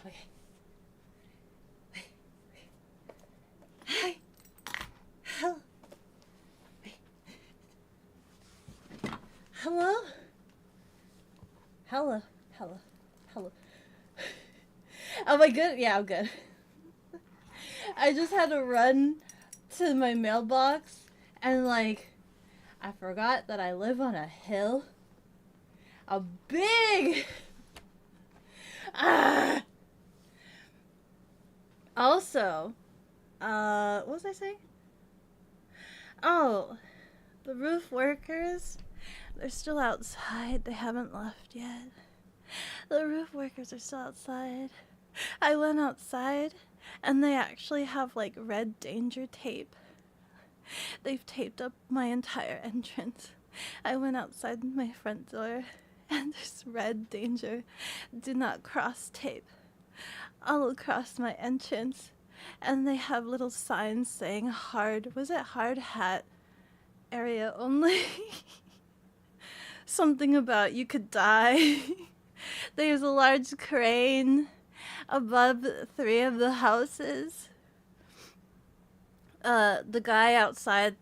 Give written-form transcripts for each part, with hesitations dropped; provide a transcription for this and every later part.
Okay. Hi. Hello. Hello. Hello. Hello. Hello. Am I good? Yeah, I'm good. I just had to run to my mailbox and like I forgot that I live on a hill. A big ah. Also, what was I saying? Oh, the roof workers, they're still outside. They haven't left yet. The roof workers are still outside. I went outside and they actually have like red danger tape. They've taped up my entire entrance. I went outside my front door and there's red danger, do not cross tape all across my entrance. And they have little signs saying hard hat area only? Something about you could die. There's a large crane above 3 of the houses. The guy outside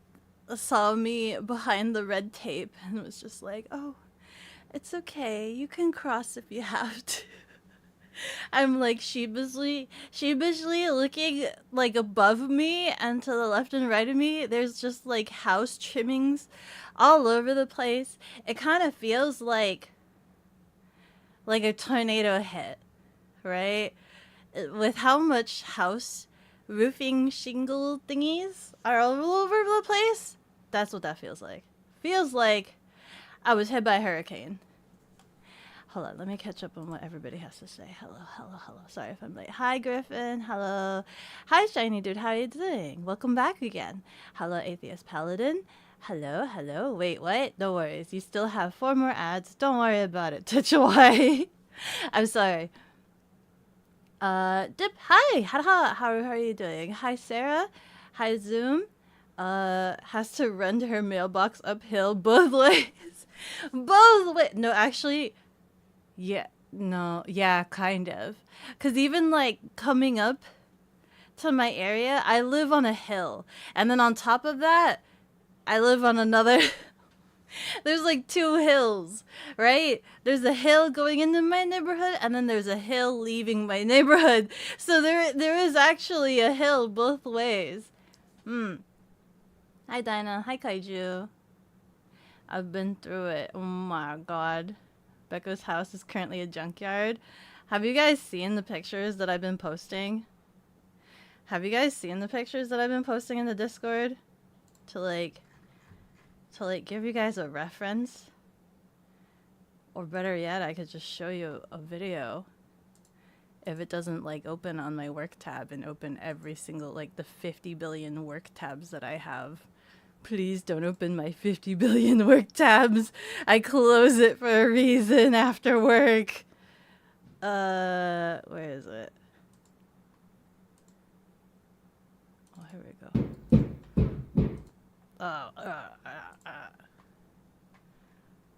saw me behind the red tape and was just like, oh, it's okay, you can cross if you have to. I'm like sheepishly looking like above me, and to the left and right of me there's just like house trimmings all over the place. It kind of feels like a tornado hit, right? With how much house roofing shingle thingies are all over the place, that's what that feels like. Feels like I was hit by a hurricane. Hold on, let me catch up on what everybody has to say. Hello, hello, hello. Sorry if I'm late. Hi, Griffin. Hello. Hi, Shiny Dude. How are you doing? Welcome back again. Hello, Atheist Paladin. Hello, hello. Wait, what? No worries. You still have 4 more ads. Don't worry about it. Touch away. I'm sorry. Dip. Hi. How are you doing? Hi, Sarah. Hi, Zoom. Has to run to her mailbox uphill both ways. Both ways. No, actually... Yeah, no, yeah, kind of. Because even, like, coming up to my area, I live on a hill. And then on top of that, I live on another... There's, like, 2 hills, right? There's a hill going into my neighborhood, and then there's a hill leaving my neighborhood. So there is actually a hill both ways. Hi, Dinah. Hi, Kaiju. I've been through it. Oh, my God. Beko's house is currently a junkyard. Have you guys seen the pictures that I've been posting? Have you guys seen the pictures that I've been posting in the Discord? To like give you guys a reference? Or better yet, I could just show you a video. If it doesn't like open on my work tab and open every single like the 50 billion work tabs that I have. Please don't open my 50 billion work tabs. I close it for a reason after work. Where is it? Oh, here we go. Oh,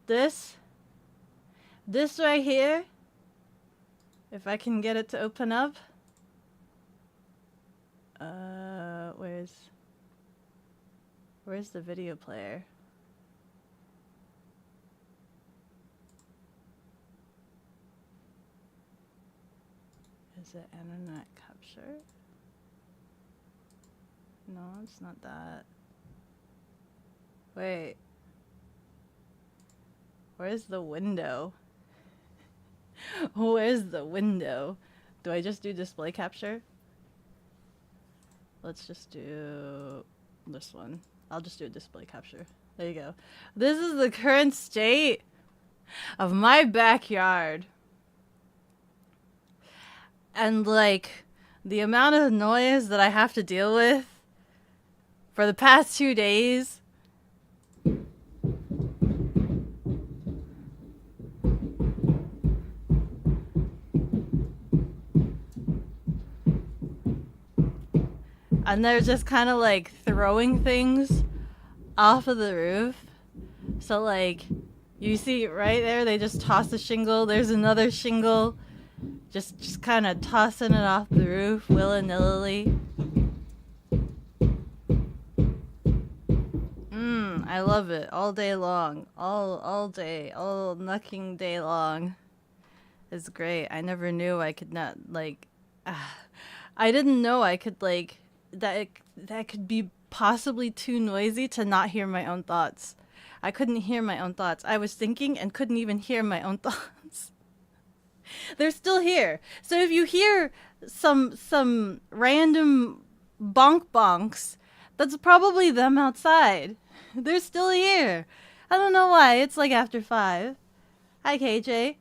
This right here, if I can get it to open up. Where's the video player? Is it internet capture? No, it's not that. Wait. Where's the window? Where's the window? Do I just do display capture? Let's just do this one. I'll just do a display capture. There you go. This is the current state of my backyard. And like the amount of noise that I have to deal with for the past 2 days. And they're just kind of like throwing things off of the roof. So like you see right there, they just toss a shingle. There's another shingle. Just kind of tossing it off the roof willy-nilly. I love it all day long. All day, all knucking day long. It's great. I never knew I could not like I didn't know I could like that could be possibly too noisy to not hear my own thoughts. I couldn't hear my own thoughts. I was thinking and couldn't even hear my own thoughts. They're still here. So if you hear some random bonks, that's probably them outside. They're still here. I don't know why. It's like after 5. Hi KJ.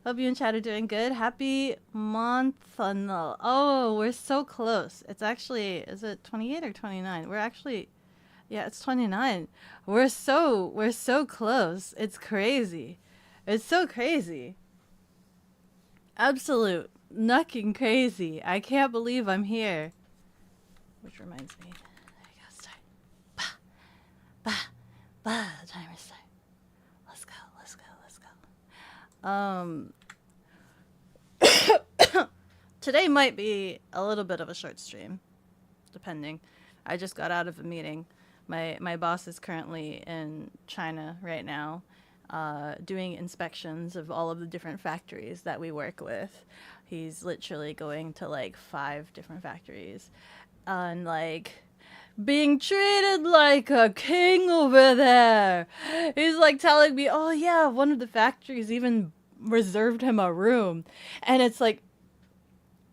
Hope you and chat are doing good. Happy Monthal. Oh, we're so close. It's actually, is it 28 or 29? We're actually, yeah, it's 29. We're so close. It's crazy. It's so crazy. Absolute knucking crazy. I can't believe I'm here. Which reminds me. There you go. Start. Bah. Timer start. Let's go. Today might be a little bit of a short stream, depending. I just got out of a meeting. My boss is currently in China right now, doing inspections of all of the different factories that we work with. He's literally going to like 5 different factories, and like being treated like a king over there. He's like telling me, oh yeah, one of the factories even reserved him a room. And it's like,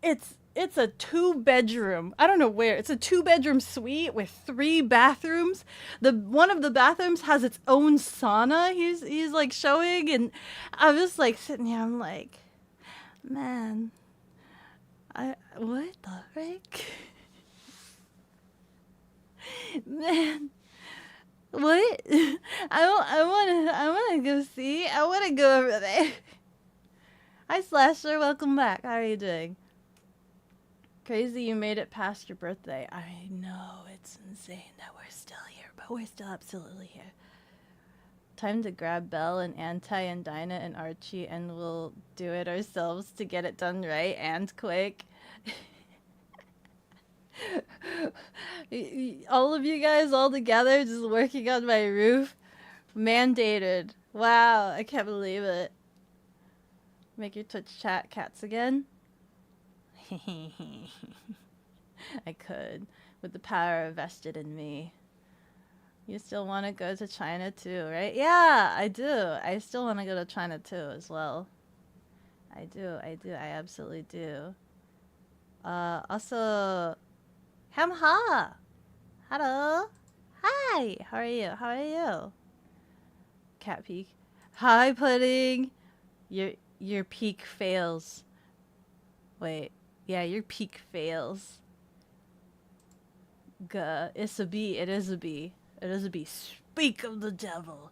it's a 2-bedroom. I don't know where. It's a 2-bedroom suite with 3 bathrooms. One of the bathrooms has its own sauna. He's like showing, and I'm just like sitting here. I'm like, man, what the frick? Man, what? I wanna go see. I wanna go over there. Hi Slasher, welcome back. How are you doing? Crazy you made it past your birthday. I know, it's insane that we're still here, but we're still absolutely here. Time to grab Belle and Anti and Dinah and Archie, and we'll do it ourselves to get it done right and quick. All of you guys all together just working on my roof. Mandated. Wow, I can't believe it. Make your Twitch chat cats again? I could, with the power vested in me. You still want to go to China too, right? Yeah, I do. I still want to go to China too as well. I do. I absolutely do. Also, Hamha! Hello! Hi! How are you? Cat peek. Hi, Pudding! Your peak fails. Wait. Yeah, your peak fails. Gah. It's a bee. It is a bee. It is a bee. Speak of the devil!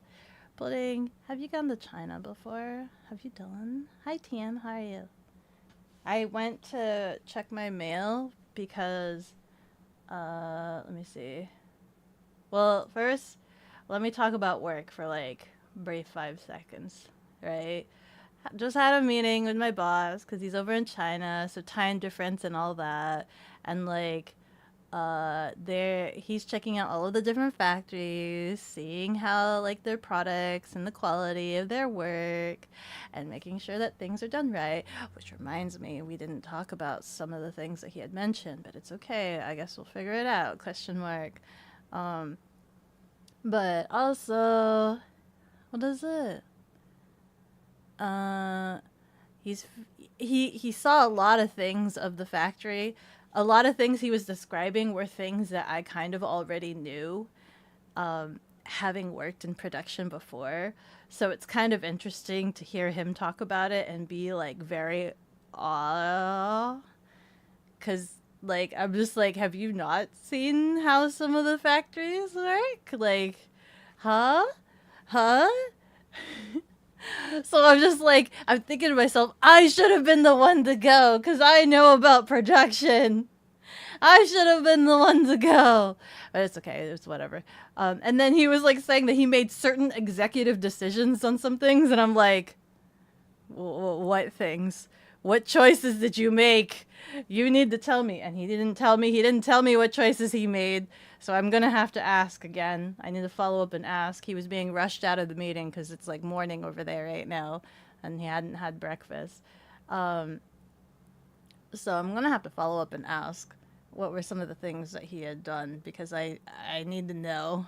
Pudding, have you gone to China before? Have you done? Hi, Tian. How are you? I went to check my mail because... let me see. Well, first, let me talk about work for like brief 5 seconds, right? Just had a meeting with my boss because he's over in China, so time difference and all that, and like, he's checking out all of the different factories, seeing how like their products and the quality of their work, and making sure that things are done right. Which reminds me, we didn't talk about some of the things that he had mentioned, but it's okay. I guess we'll figure it out. Question mark. But also, what is it? He saw a lot of things of the factory. A lot of things he was describing were things that I kind of already knew, having worked in production before. So it's kind of interesting to hear him talk about it and be like very awe. Cause like, I'm just like, have you not seen how some of the factories work? Like, huh? So I'm just like, I'm thinking to myself, I should have been the one to go because I know about production. I should have been the one to go. But it's okay. It's whatever. And then he was like saying that he made certain executive decisions on some things. And I'm like, what things? What choices did you make? You need to tell me. And he didn't tell me. He didn't tell me what choices he made. So I'm going to have to ask again. I need to follow up and ask. He was being rushed out of the meeting because it's like morning over there right now. And he hadn't had breakfast. Um, so I'm going to have to follow up and ask what were some of the things that he had done because I need to know.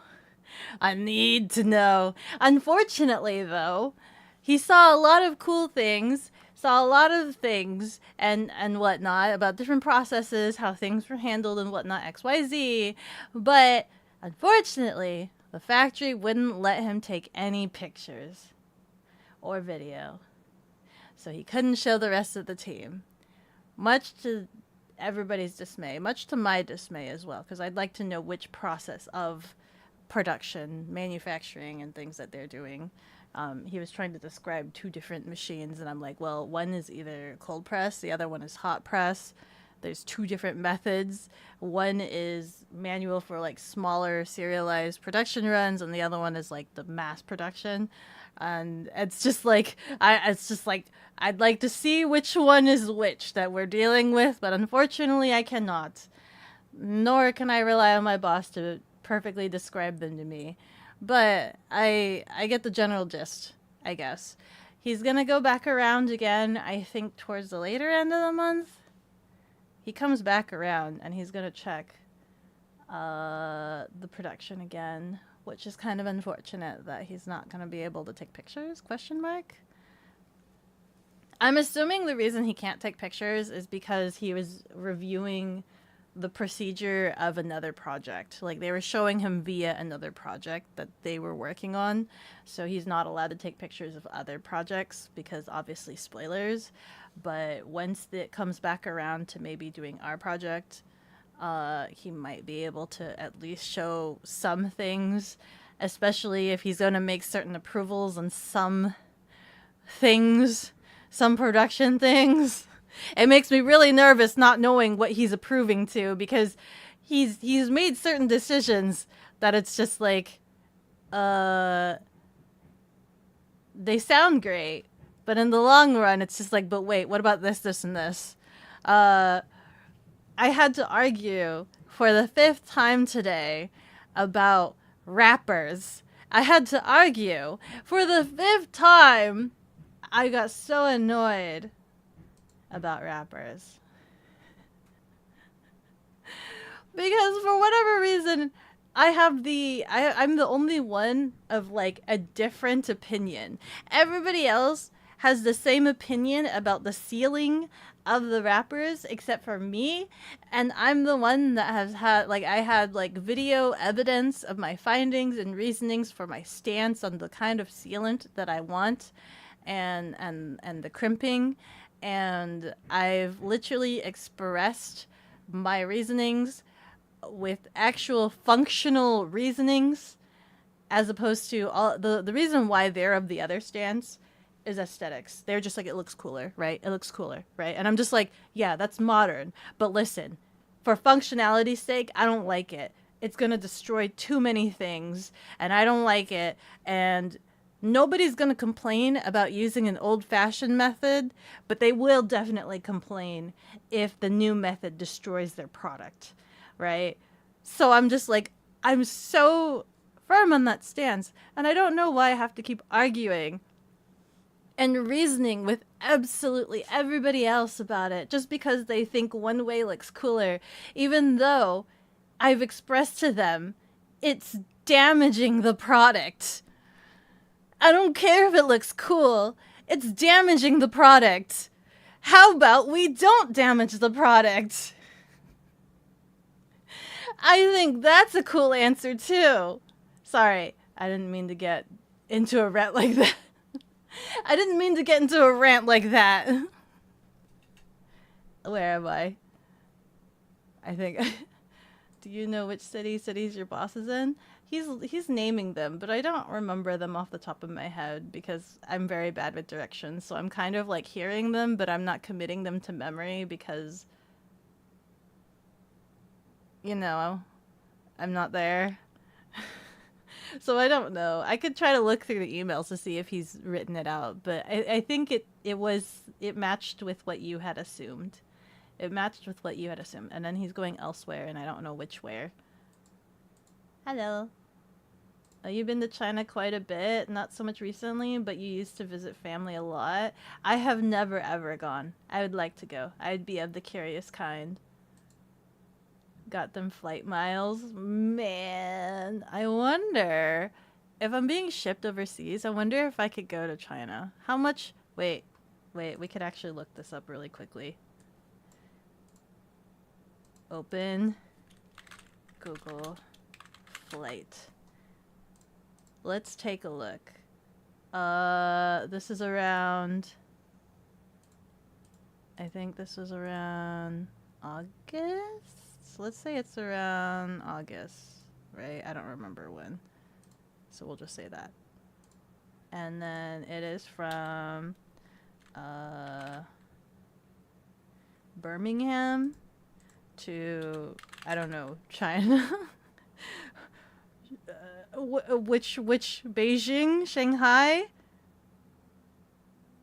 I need to know. Unfortunately, though, he saw a lot of cool things, saw a lot of things and whatnot about different processes, how things were handled and whatnot, XYZ. But unfortunately, the factory wouldn't let him take any pictures or video. So he couldn't show the rest of the team. Much to everybody's dismay, much to my dismay as well, because I'd like to know which process of production, manufacturing, and things that they're doing. He was trying to describe two different machines, and I'm like, well, one is either cold press, the other one is hot press. There's two different methods. One is manual for like smaller serialized production runs, and the other one is like the mass production. And it's just like I'd like to see which one is which that we're dealing with, but unfortunately I cannot. Nor can I rely on my boss to perfectly describe them to me. But I get the general gist, I guess. He's gonna go back around again, I think towards the later end of the month. He comes back around and he's gonna check the production again, which is kind of unfortunate that he's not gonna be able to take pictures, question mark. I'm assuming the reason he can't take pictures is because he was reviewing the procedure of another project. Like they were showing him via another project that they were working on. So he's not allowed to take pictures of other projects because obviously spoilers. But once it comes back around to maybe doing our project, he might be able to at least show some things, especially if he's going to make certain approvals on some things, some production things. It makes me really nervous not knowing what he's approving to because he's made certain decisions that it's just like they sound great, but in the long run it's just like, but wait, what about this, this, and this? I had to argue for the 5th time today about wrappers. I had to argue for the 5th time. I got so annoyed about rappers because for whatever reason I'm the only one of like a different opinion. Everybody else has the same opinion about the sealing of the wrappers except for me, and I'm the one that has had like I had like video evidence of my findings and reasonings for my stance on the kind of sealant that I want and the crimping. And I've literally expressed my reasonings with actual functional reasonings as opposed to all the reason why they're of the other stance is aesthetics. They're just like, it looks cooler, right? It looks cooler, right? And I'm just like, yeah, that's modern. But listen, for functionality's sake, I don't like it. It's going to destroy too many things, and I don't like it. And nobody's going to complain about using an old-fashioned method, but they will definitely complain if the new method destroys their product, right? So I'm just like, I'm so firm on that stance, and I don't know why I have to keep arguing and reasoning with absolutely everybody else about it just because they think one way looks cooler, even though I've expressed to them it's damaging the product. I don't care if it looks cool. It's damaging the product. How about we don't damage the product? I think that's a cool answer too. Sorry, I didn't mean to get into a rant like that. I didn't mean to get into a rant like that. Where am I? I think... Do you know which cities your boss is in? He's naming them, but I don't remember them off the top of my head because I'm very bad with directions. So I'm kind of like hearing them, but I'm not committing them to memory because, you know, I'm not there. So I don't know. I could try to look through the emails to see if he's written it out, but I think it matched with what you had assumed. It matched with what you had assumed, and then he's going elsewhere, and I don't know which where. Hello. You've been to China quite a bit, not so much recently, but you used to visit family a lot. I have never ever gone. I would like to go. I'd be of the curious kind. Got them flight miles. Man, I wonder if I'm being shipped overseas. I wonder if I could go to China. How much? Wait, we could actually look this up really quickly. Open Google flight. Let's take a look. This is around, I think this was around August? Let's say it's around August, right? I don't remember when. So we'll just say that. And then it is from Birmingham to, I don't know, China. Which Beijing, Shanghai,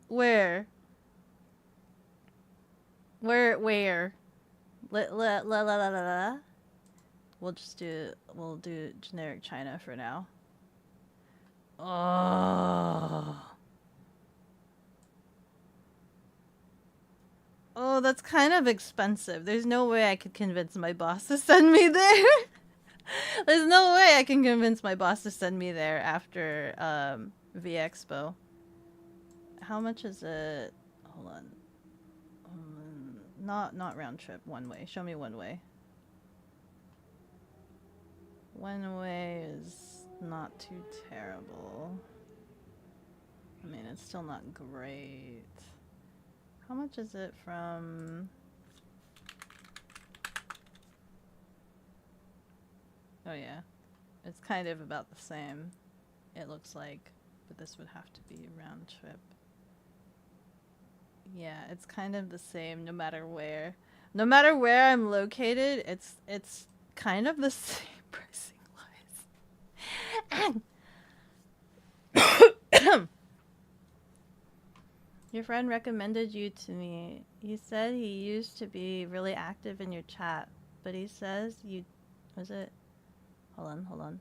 where la. We'll do generic China for now. Oh, that's kind of expensive. There's no way I could convince my boss to send me there. There's no way I can convince my boss to send me there after VExpo. How much is it? Hold on. Not round trip. One way. Show me one way. One way is not too terrible. I mean, it's still not great. How much is it from? Oh yeah, it's kind of about the same, it looks like, but this would have to be round trip. Yeah, it's kind of the same no matter where. No matter where I'm located, it's kind of the same pricing wise. Your friend recommended you to me. He said he used to be really active in your chat, but he says you... Was it... Hold on.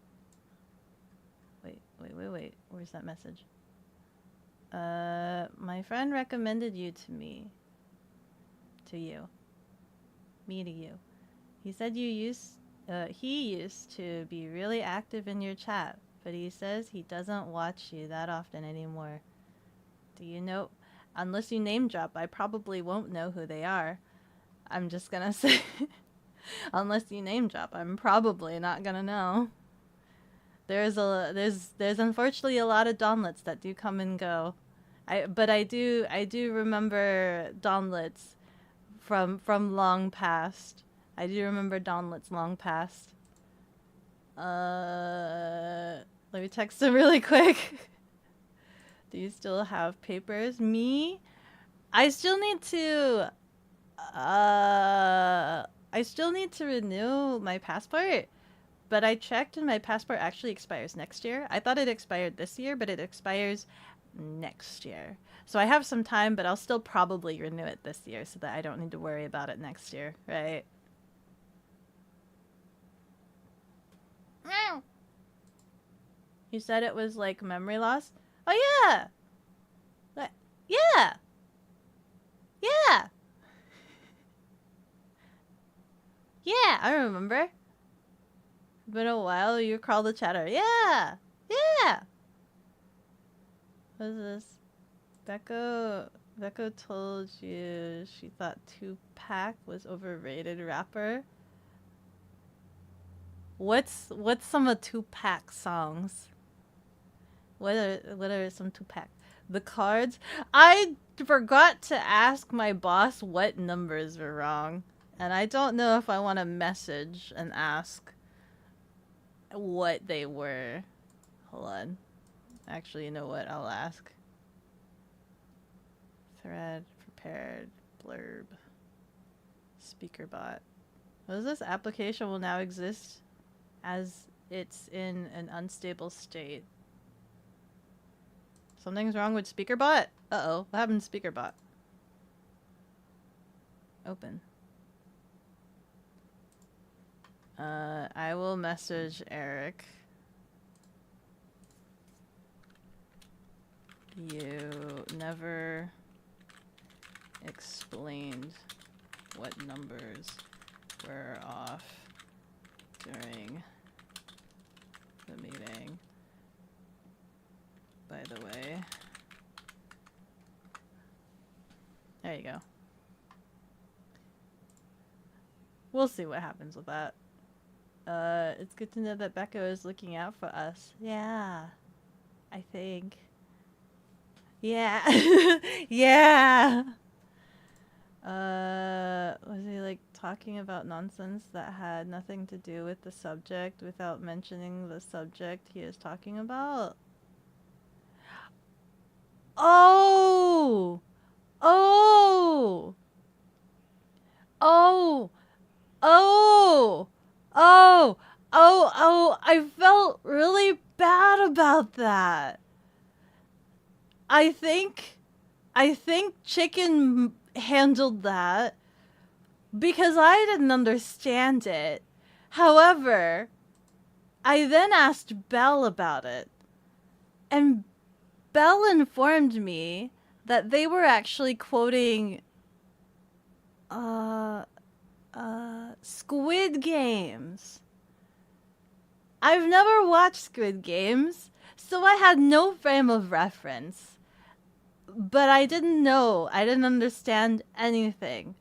Wait. Where's that message? My friend recommended you to me. To you. Me to you. He said he used to be really active in your chat, but he says he doesn't watch you that often anymore. Do you know? Unless you name drop, I probably won't know who they are. I'm just gonna say... Unless you name drop, I'm probably not gonna know. There's unfortunately a lot of donlets that do come and go. But I do remember donlets from long past. I do remember donlets long past. Let me text him really quick. Do you still have papers? Me? I still need to renew my passport, but I checked and my passport actually expires next year. I thought it expired this year, but it expires next year. So I have some time, but I'll still probably renew it this year so that I don't need to worry about it next year, right? You said it was like memory loss? Oh yeah! Yeah! Yeah! Yeah, I remember. Been a while, you call the chatter. Yeah! Yeah! What is this? Beko told you she thought Tupac was overrated rapper. What's some of Tupac's songs? What are some Tupac? The cards? I forgot to ask my boss what numbers were wrong. And I don't know if I want to message and ask what they were. Hold on. Actually, you know what? I'll ask. Thread, prepared, blurb, speaker bot. What is this? Application will now exist as it's in an unstable state. Something's wrong with SpeakerBot? Uh-oh. What happened to SpeakerBot? Open. I will message Eric. You never explained what numbers were off during the meeting. By the way. There you go. We'll see what happens with that. It's good to know that Beko is looking out for us. Yeah. I think. Yeah. Yeah. Was he like talking about nonsense that had nothing to do with the subject without mentioning the subject he is talking about? Oh! Oh! Oh! Oh! Oh! Oh! Oh! I felt really bad about that. I think Chicken handled that because I didn't understand it. However, I then asked Belle about it, and Belle informed me that they were actually quoting Squid Games. I've never watched Squid Games, so I had no frame of reference. But I didn't know. I didn't understand anything.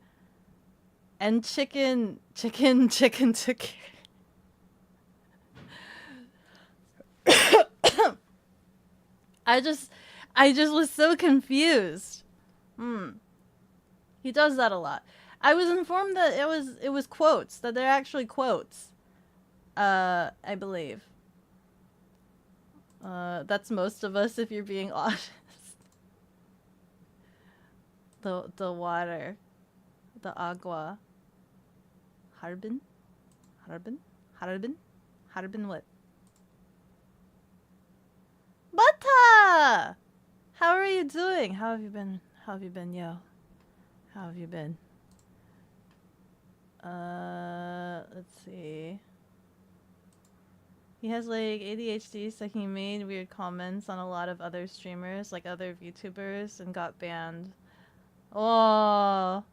And chicken took it. I just was so confused. He does that a lot. I was informed that it was quotes, that they're actually quotes. I believe. That's most of us if you're being honest. The water. The agua. Harbin? Harbin what? Bata! How are you doing? How have you been? How have you been, yo? How have you been? Let's see. He has like ADHD, so he made weird comments on a lot of other streamers, like other VTubers, and got banned. Oh.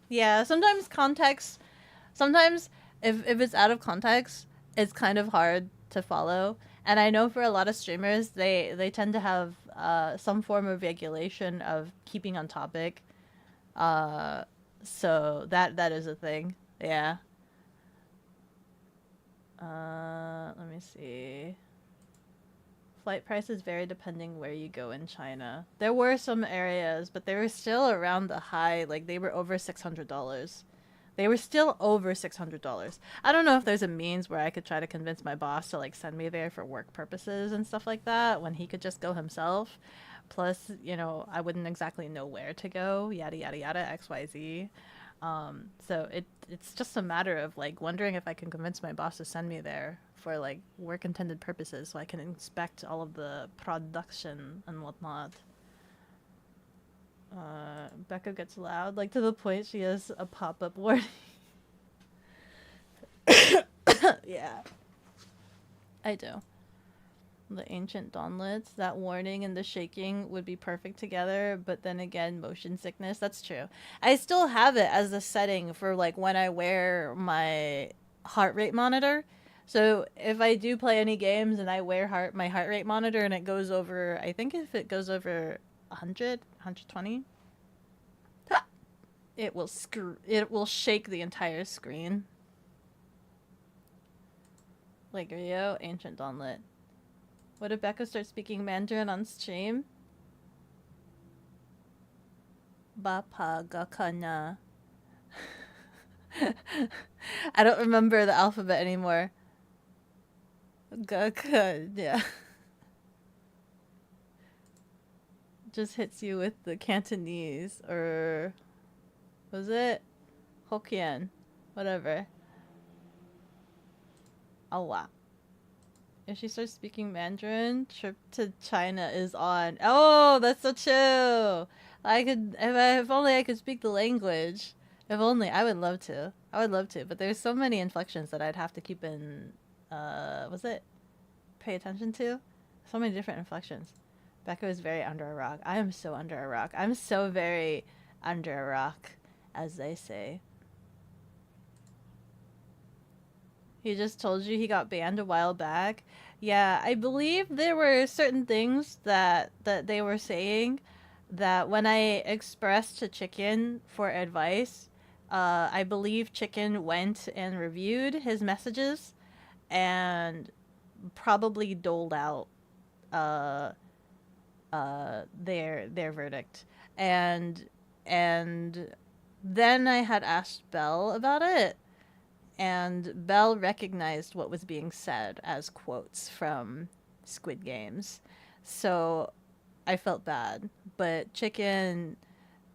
Yeah, sometimes if it's out of context, it's kind of hard to follow. And I know for a lot of streamers, they tend to have some form of regulation of keeping on topic. So that is a thing. Yeah. Let me see. Flight prices vary depending where you go in China. There were some areas, but they were still around the high, like they were over $600. They were still over $600. I don't know if there's a means where I could try to convince my boss to like send me there for work purposes and stuff like that when he could just go himself. Plus, you know, I wouldn't exactly know where to go, yada yada yada, XYZ. So it's just a matter of like wondering if I can convince my boss to send me there for like work intended purposes so I can inspect all of the production and whatnot. Beko gets loud, like to the point she has a pop-up warning. Yeah. I do. The ancient dawnlets, that warning and the shaking would be perfect together, but then again, motion sickness, that's true. I still have it as a setting for like when I wear my heart rate monitor. So if I do play any games and I wear my heart rate monitor and it goes over, I think if it goes over 100, 120, it will shake the entire screen. Like Rio, ancient dawnlet. What if Beko starts speaking Mandarin on stream? Bapa gakana. I don't remember the alphabet anymore. Gaka, yeah. Just hits you with the Cantonese, or was it Hokkien? Whatever. Oh wow. If she starts speaking Mandarin, trip to China is on. Oh, that's so chill. I could, if only I could speak the language. If only, I would love to. I would love to, but there's so many inflections that I'd have to keep in, was it? Pay attention to? So many different inflections. Beko is very under a rock. I am so under a rock. I'm so very under a rock, as they say. He just told you he got banned a while back. Yeah, I believe there were certain things that they were saying that when I expressed to Chicken for advice, I believe Chicken went and reviewed his messages and probably doled out uh their verdict. And then I had asked Belle about it, and Belle recognized what was being said as quotes from Squid Games. So I felt bad, but Chicken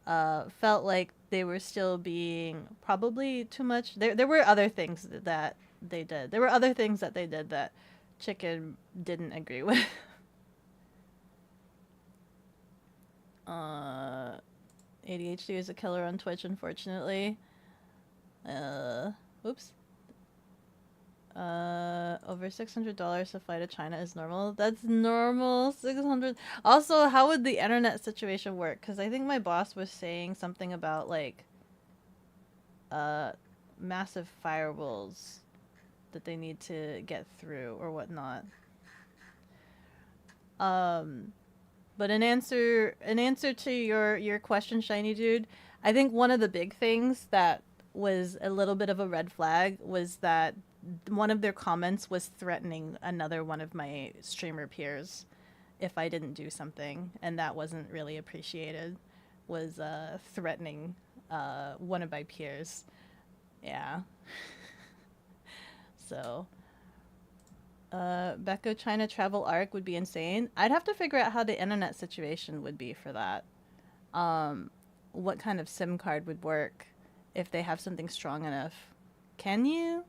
felt like they were still being probably too much. There were other things that they did. There were other things that they did that Chicken didn't agree with. uh, ADHD is a killer on Twitch, unfortunately. Oops. Over $600 to fly to China is normal. That's normal. 600. Also, how would the internet situation work? Because I think my boss was saying something about like, massive firewalls that they need to get through or whatnot. But in answer to your question, Shiny Dude, I think one of the big things that was a little bit of a red flag was that one of their comments was threatening another one of my streamer peers if I didn't do something, and that wasn't really appreciated. Was threatening one of my peers. Yeah. So Beko China travel arc would be insane. I'd have to figure out how the internet situation would be for that. What kind of SIM card would work if they have something strong enough? Can you?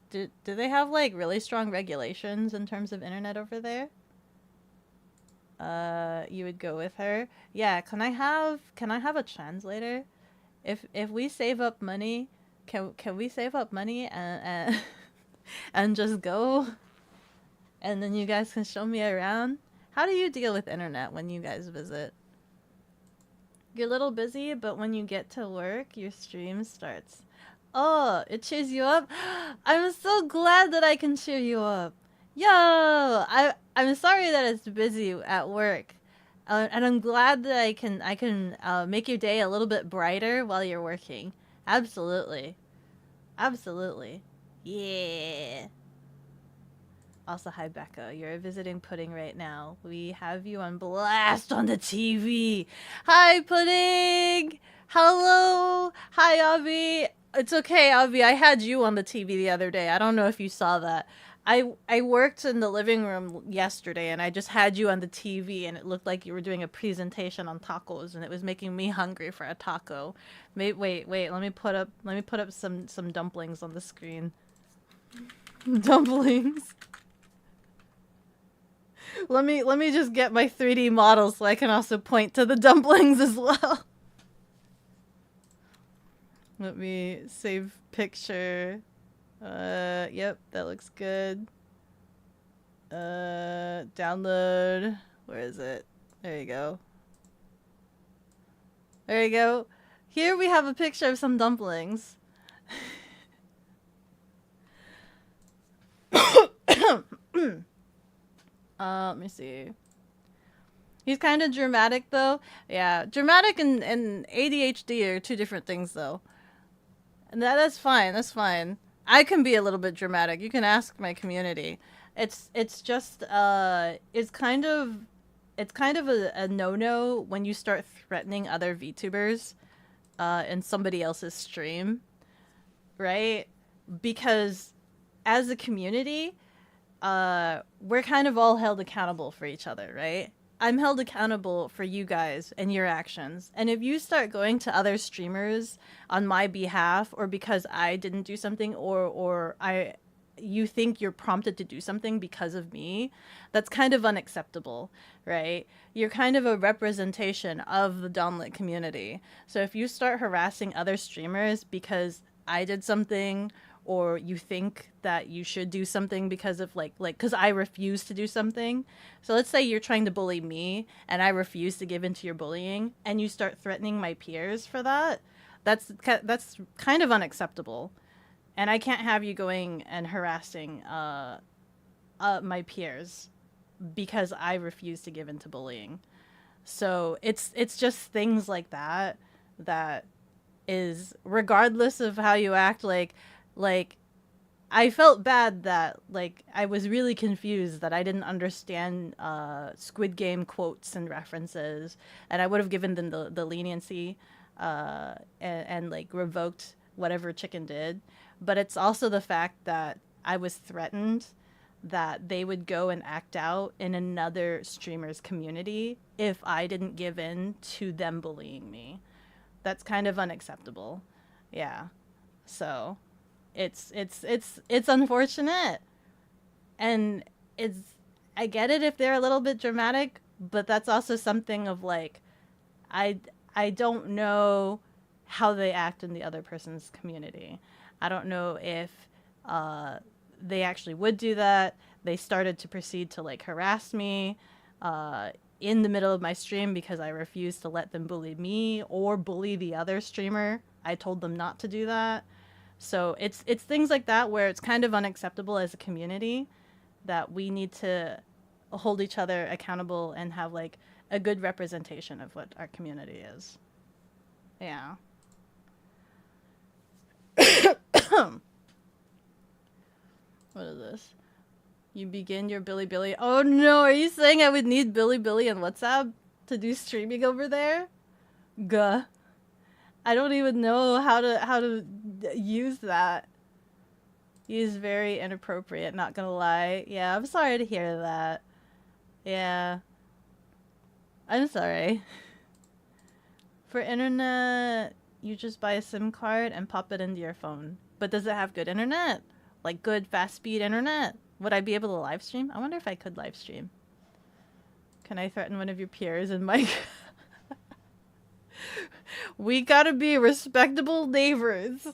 Do they have like really strong regulations in terms of internet over there? You would go with her. Yeah, can I have a translator? If we save up money, can we save up money and and just go? And then you guys can show me around. How do you deal with internet when you guys visit? You're a little busy, but when you get to work, your stream starts. Oh, it cheers you up? I'm so glad that I can cheer you up. Yo, I'm sorry that it's busy at work. And I'm glad that I can make your day a little bit brighter while you're working. Absolutely. Absolutely. Yeah. Also, hi Becca. You're a visiting Pudding right now. We have you on blast on the TV. Hi Pudding. Hello. Hi Avi. It's okay, Avi. I had you on the TV the other day. I don't know if you saw that. I worked in the living room yesterday, and I just had you on the TV, and it looked like you were doing a presentation on tacos, and it was making me hungry for a taco. Wait. Let me put up some dumplings on the screen. Dumplings. Let me just get my 3D model so I can also point to the dumplings as well. Let me save picture. Yep, that looks good. Download. Where is it? There you go. There you go. Here we have a picture of some dumplings. Let me see. He's kind of dramatic though. Yeah, dramatic and ADHD are two different things though. And that's fine. That's fine. I can be a little bit dramatic. You can ask my community. It's just it's kind of a no-no when you start threatening other VTubers in somebody else's stream, right? Because as a community, we're kind of all held accountable for each other, right? I'm held accountable for you guys and your actions. And if you start going to other streamers on my behalf, or because I didn't do something, or you think you're prompted to do something because of me, that's kind of unacceptable, right? You're kind of a representation of the Donlet community. So if you start harassing other streamers because I did something, or you think that you should do something because of because I refuse to do something. So let's say you're trying to bully me and I refuse to give into your bullying, and you start threatening my peers for that. That's kind of unacceptable, and I can't have you going and harassing my peers because I refuse to give into bullying. So it's just things like that that is, regardless of how you act, like I felt bad that I was really confused that I didn't understand Squid Game quotes and references, and I would have given them the leniency and like revoked whatever Chicken did. But it's also the fact that I was threatened that they would go and act out in another streamer's community if I didn't give in to them bullying me. That's kind of unacceptable. Yeah. So it's unfortunate, and it's, I get it if they're a little bit dramatic, but that's also something of like, I I don't know how they act in the other person's community. I don't know if they actually would do that. They started to proceed to like harass me in the middle of my stream because I refused to let them bully me or bully the other streamer. I told them not to do that. So it's things like that where it's kind of unacceptable as a community, that we need to hold each other accountable and have like a good representation of what our community is. Yeah. What is this? You begin your Billy. Oh no, are you saying I would need Billy and WhatsApp to do streaming over there? Guh. I don't even know how to use that. He's very inappropriate, not gonna lie. Yeah, I'm sorry to hear that. Yeah. I'm sorry. For internet, you just buy a SIM card and pop it into your phone. But does it have good internet? Like good fast speed internet? Would I be able to live stream? I wonder if I could live stream. Can I threaten one of your peers in my... We gotta be respectable neighbors.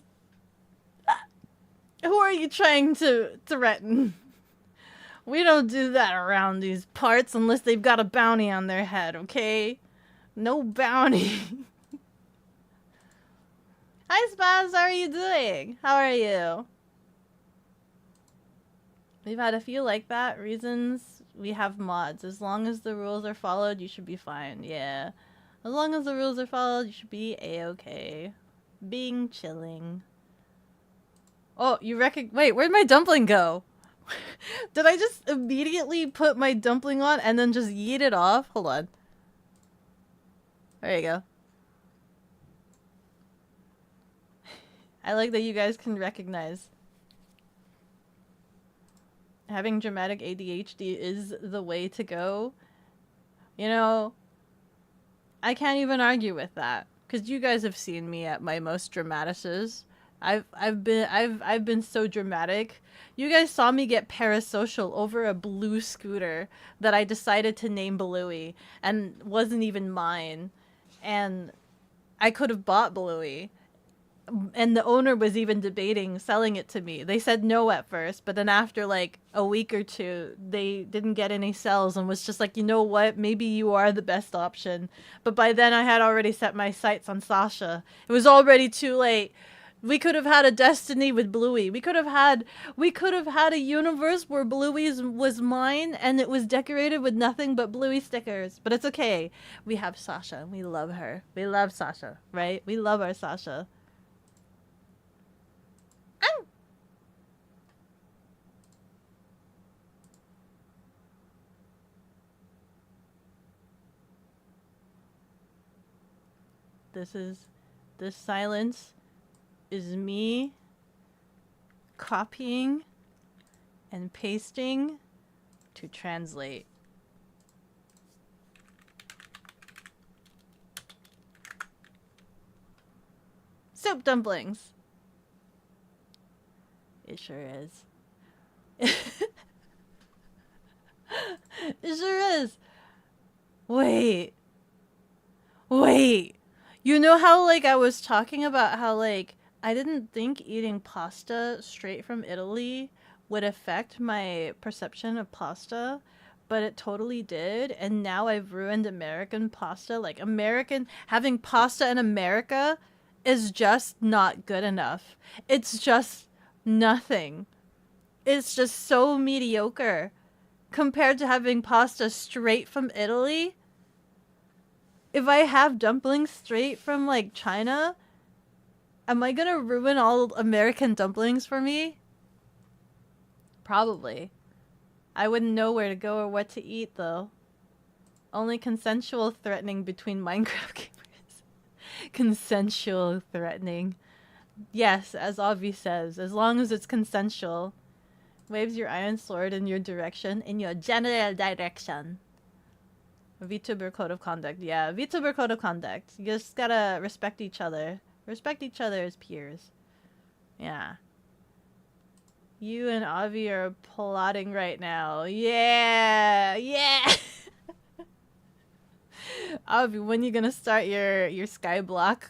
Who are you trying to threaten? We don't do that around these parts unless they've got a bounty on their head, okay? No bounty. Hi, Spaz. How are you doing? How are you? We've had a few like that. Reasons we have mods. As long as the rules are followed, you should be fine. Yeah. As long as the rules are followed, you should be a-okay. Being chilling. Oh, you wait, where'd my dumpling go? Did I just immediately put my dumpling on and then just yeet it off? Hold on. There you go. I like that you guys can recognize. Having dramatic ADHD is the way to go. You know, I can't even argue with that, because you guys have seen me at my most dramaticest. I've been so dramatic. You guys saw me get parasocial over a blue scooter that I decided to name Bluey and wasn't even mine. And I could have bought Bluey. And the owner was even debating selling it to me. They said no at first, but then after like a week or two, they didn't get any sales and was just like, you know what? Maybe you are the best option. But by then I had already set my sights on Sasha. It was already too late. We could have had a destiny with Bluey. We could have had a universe where Bluey was mine and it was decorated with nothing but Bluey stickers. But it's okay. We have Sasha. We love her. We love Sasha, right? We love our Sasha. This silence is me copying and pasting to translate. Soup dumplings. It sure is. It sure is. Wait. Wait. You know how, like, I was talking about how, like, I didn't think eating pasta straight from Italy would affect my perception of pasta, but it totally did. And now I've ruined American pasta. Like, having pasta in America is just not good enough. It's just nothing. It's just so mediocre compared to having pasta straight from Italy. If I have dumplings straight from, like, China, am I gonna ruin all American dumplings for me? Probably. I wouldn't know where to go or what to eat, though. Only consensual threatening between Minecraft gamers. Consensual threatening. Yes, as Avi says, as long as it's consensual. Waves your iron sword in your direction, in your general direction. Vtuber code of conduct. Yeah, Vtuber code of conduct. You just gotta respect each other. Respect each other as peers. Yeah. You and Avi are plotting right now. Yeah! Yeah! Avi, when you gonna start your Skyblock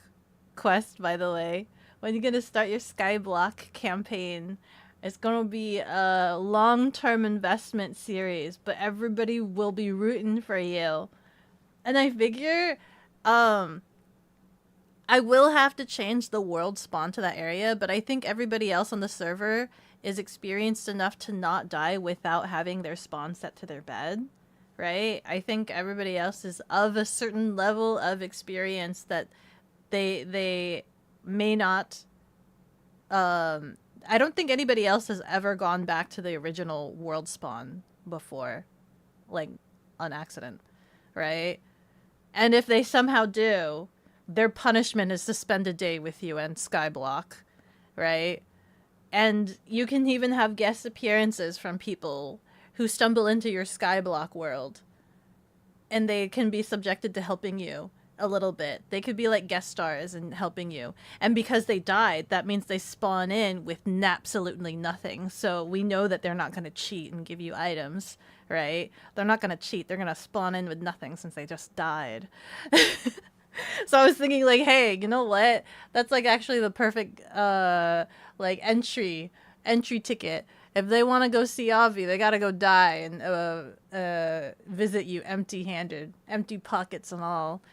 quest, by the way? When you gonna start your Skyblock campaign? It's gonna be a long-term investment series, but everybody will be rooting for you. And I figure, I will have to change the world spawn to that area, but I think everybody else on the server is experienced enough to not die without having their spawn set to their bed, right? I think everybody else is of a certain level of experience that they may not. I don't think anybody else has ever gone back to the original world spawn before, like on accident, right? And if they somehow do, their punishment is to spend a day with you and Skyblock, right? And you can even have guest appearances from people who stumble into your Skyblock world. And they can be subjected to helping you a little bit. They could be like guest stars and helping you. And because they died, that means they spawn in with absolutely nothing. So we know that they're not going to cheat and give you items, right? They're not going to cheat. They're going to spawn in with nothing since they just died. So I was thinking, like, hey, you know what? That's like actually the perfect like entry ticket. If they want to go see Avi, they gotta go die and visit you empty-handed, empty pockets and all,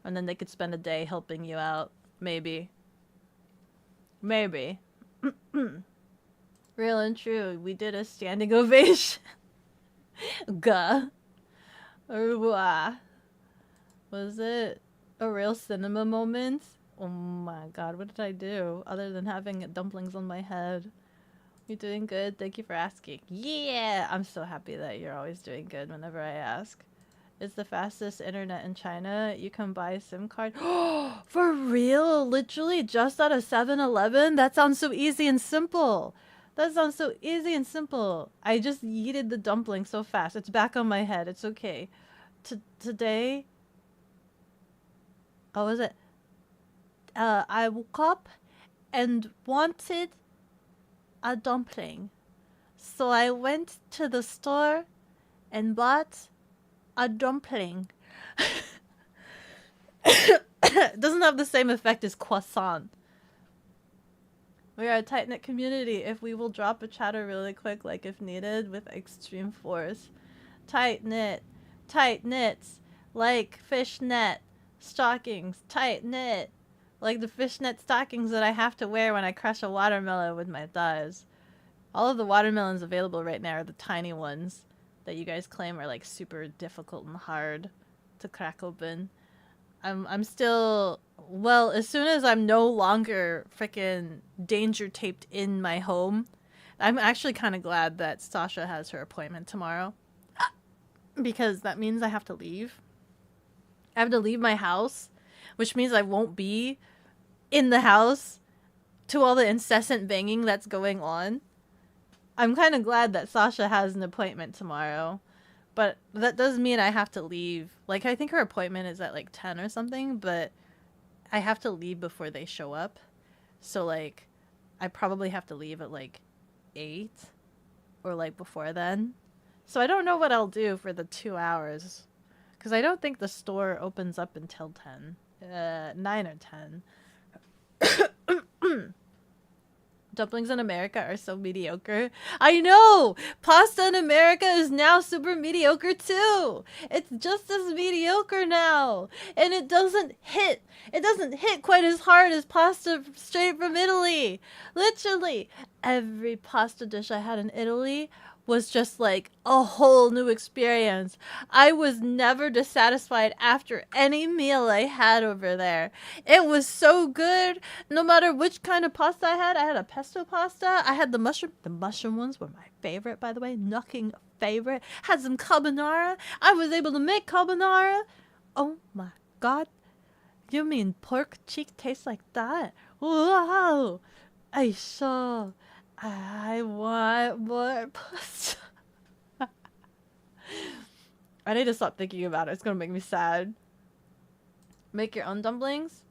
and then they could spend a day helping you out. Maybe. Maybe. Real and true. We did a standing ovation. Gah. Au revoir. Was it a real cinema moment? Oh my god, what did I do? Other than having dumplings on my head. You're doing good. Thank you for asking. Yeah! I'm so happy that you're always doing good whenever I ask. It's the fastest internet in China. You can buy a SIM card. For real? Literally just at a 7-Eleven? That sounds so easy and simple. That sounds so easy and simple. I just yeeted the dumpling so fast. It's back on my head. It's okay. Today... Oh, was it? I woke up and wanted a dumpling. So I went to the store and bought a dumpling. It doesn't have the same effect as croissant. We are a tight-knit community. If we will drop a chatter really quick, like if needed, with extreme force. Tight-knit. Tight-knits. Like fishnet stockings. Tight-knit. Like the fishnet stockings that I have to wear when I crush a watermelon with my thighs. All of the watermelons available right now are the tiny ones that you guys claim are like super difficult and hard to crack open. I'm still, well, as soon as I'm no longer freaking danger taped in my home, I'm actually kind of glad that Sasha has her appointment tomorrow. Because that means I have to leave. I have to leave my house, which means I won't be in the house to all the incessant banging that's going on. I'm kind of glad that Sasha has an appointment tomorrow. But that does mean I have to leave. Like, I think her appointment is at, like, 10 or something, but I have to leave before they show up. So, like, I probably have to leave at, like, 8 or like before then. So I don't know what I'll do for the 2 hours. Because I don't think the store opens up until 10. 9 or 10. Dumplings in America are so mediocre. I know! Pasta in America is now super mediocre too! It's just as mediocre now! And it doesn't hit! It doesn't hit quite as hard as pasta straight from Italy! Literally! Every pasta dish I had in Italy was just like a whole new experience. I was never dissatisfied after any meal I had over there. It was so good. No matter which kind of pasta I had a pesto pasta. I had the mushroom. The mushroom ones were my favorite, by the way. Knocking favorite. Had some carbonara. I was able to make carbonara. Oh my god. You mean pork cheek tastes like that? Wow. I want more pasta. I need to stop thinking about it. It's gonna make me sad. Make your own dumplings?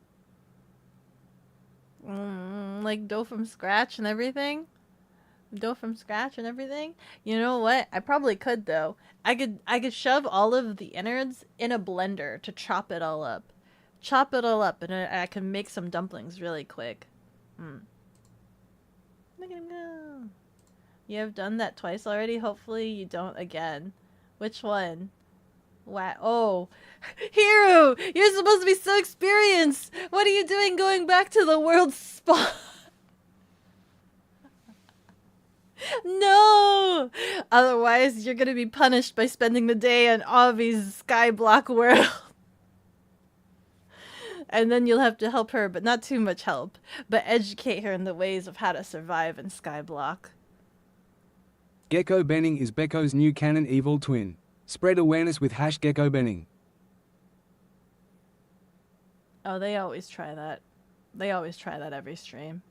Like dough from scratch and everything? Dough from scratch and everything? You know what? I probably could though. I could shove all of the innards in a blender to chop it all up. Chop it all up and I can make some dumplings really quick. Look at him go. You have done that twice already? Hopefully you don't again. Which one? Wow. Oh. Hiro! You're supposed to be so experienced! What are you doing going back to the world spa? No! Otherwise, you're gonna be punished by spending the day on Avi's Skyblock world. And then you'll have to help her, but not too much help. But educate her in the ways of how to survive in Skyblock. Bekogenning is Beko's new canon evil twin. Spread awareness with #Bekogenning. Oh, they always try that. They always try that every stream.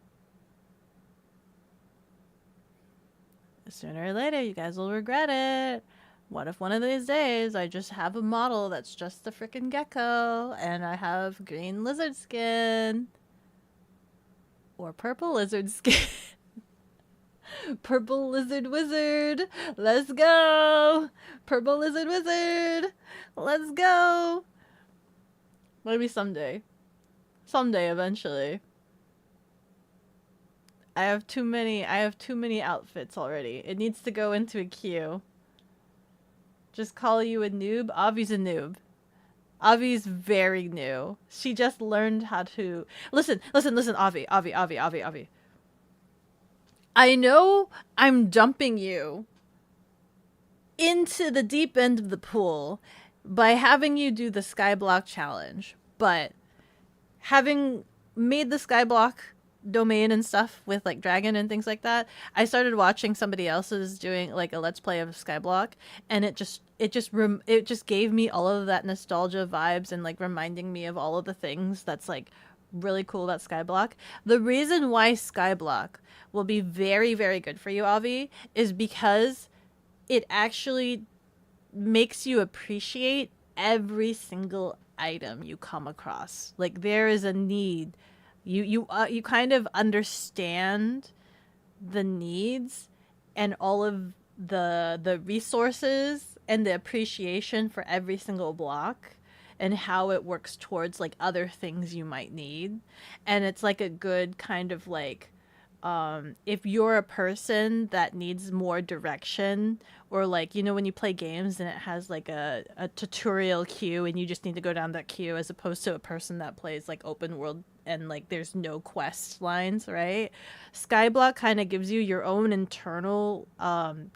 Sooner or later, you guys will regret it. What if one of these days I just have a model that's just the freaking gecko and I have green lizard skin? Or purple lizard skin? Purple lizard wizard. Let's go. Purple lizard wizard. Let's go. Maybe someday. Someday eventually. I have too many outfits already. It needs to go into a queue. Just call you a noob. Avi's a noob. Avi's very new. She just learned how to listen, Avi. I know I'm dumping you into the deep end of the pool by having you do the Skyblock challenge, but having made the Skyblock domain and stuff with like dragon and things like that, I started watching somebody else's doing like a let's play of Skyblock, and it just gave me all of that nostalgia vibes and like reminding me of all of the things that's like really cool about Skyblock. The reason why Skyblock will be very, very good for you, Avi, is because it actually makes you appreciate every single item you come across. Like there is a need. You kind of understand the needs and all of the resources and the appreciation for every single block and how it works towards like other things you might need. And it's like a good kind of like if you're a person that needs more direction, or like, you know, when you play games and it has like a tutorial queue and you just need to go down that queue, as opposed to a person that plays like open world and like there's no quest lines, right? Skyblock kind of gives you your own internal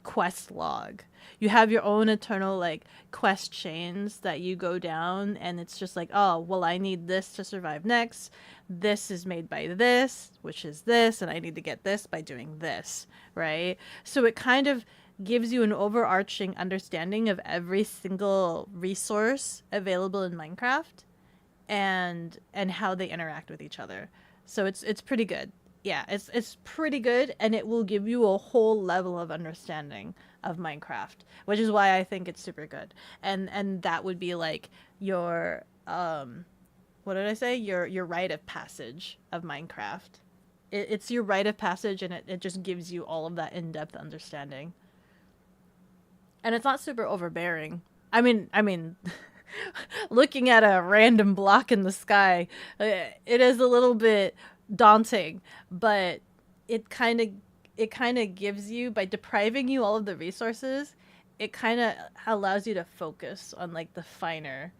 quest log. You have your own internal like quest chains that you go down, and it's just like, oh, well, I need this to survive next. This is made by this, which is this, and I need to get this by doing this, right? So it kind of gives you an overarching understanding of every single resource available in Minecraft and how they interact with each other. So it's pretty good. Yeah, it's pretty good, and it will give you a whole level of understanding of Minecraft, which is why I think it's super good. And that would be like your what did I say? Your rite of passage of Minecraft. It's your rite of passage, and it just gives you all of that in-depth understanding. and it's not super overbearing. I mean, looking at a random block in the sky, it is a little bit daunting, but it kind of it kind of gives you, by depriving you all of the resources, it kind of allows you to focus on like the finer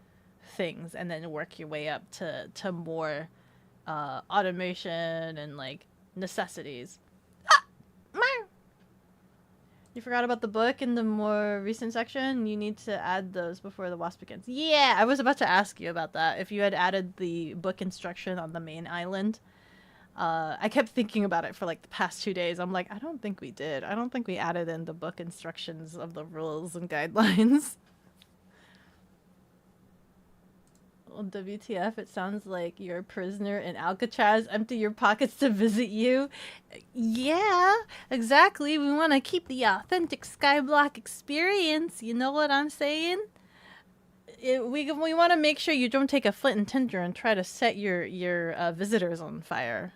things and then work your way up to more automation and like necessities. You forgot about the book in the more recent section. You need to add those before the wasp begins. Yeah, I was about to ask you about that. If you had added the book instruction on the main island. I kept thinking about it for like the past 2 days. I'm like, I don't think we did. I don't think we added in the book instructions of the rules and guidelines. Well, WTF, it sounds like you're a prisoner in Alcatraz. Empty your pockets to visit you. Yeah, exactly. We want to keep the authentic Skyblock experience. You know what I'm saying? We want to make sure you don't take a flint and tinder and try to set your visitors on fire.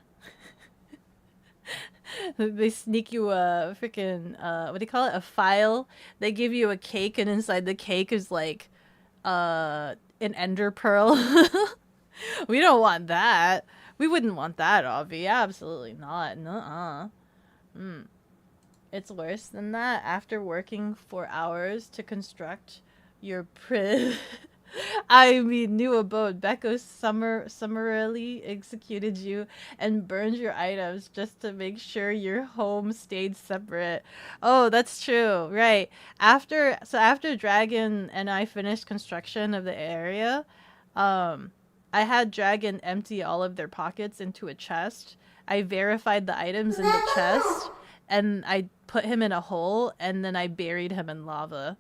They sneak you a freaking what do you call it? A file. They give you a cake, and inside the cake is like an ender pearl. We don't want that. We wouldn't want that, Avi. Absolutely not. Nuh-uh. It's worse than that. After working for hours to construct your new abode, Beko summarily executed you and burned your items just to make sure your home stayed separate. Oh, that's true. Right. After Dragon and I finished construction of the area, I had Dragon empty all of their pockets into a chest. I verified the items in the chest, and I put him in a hole, and then I buried him in lava.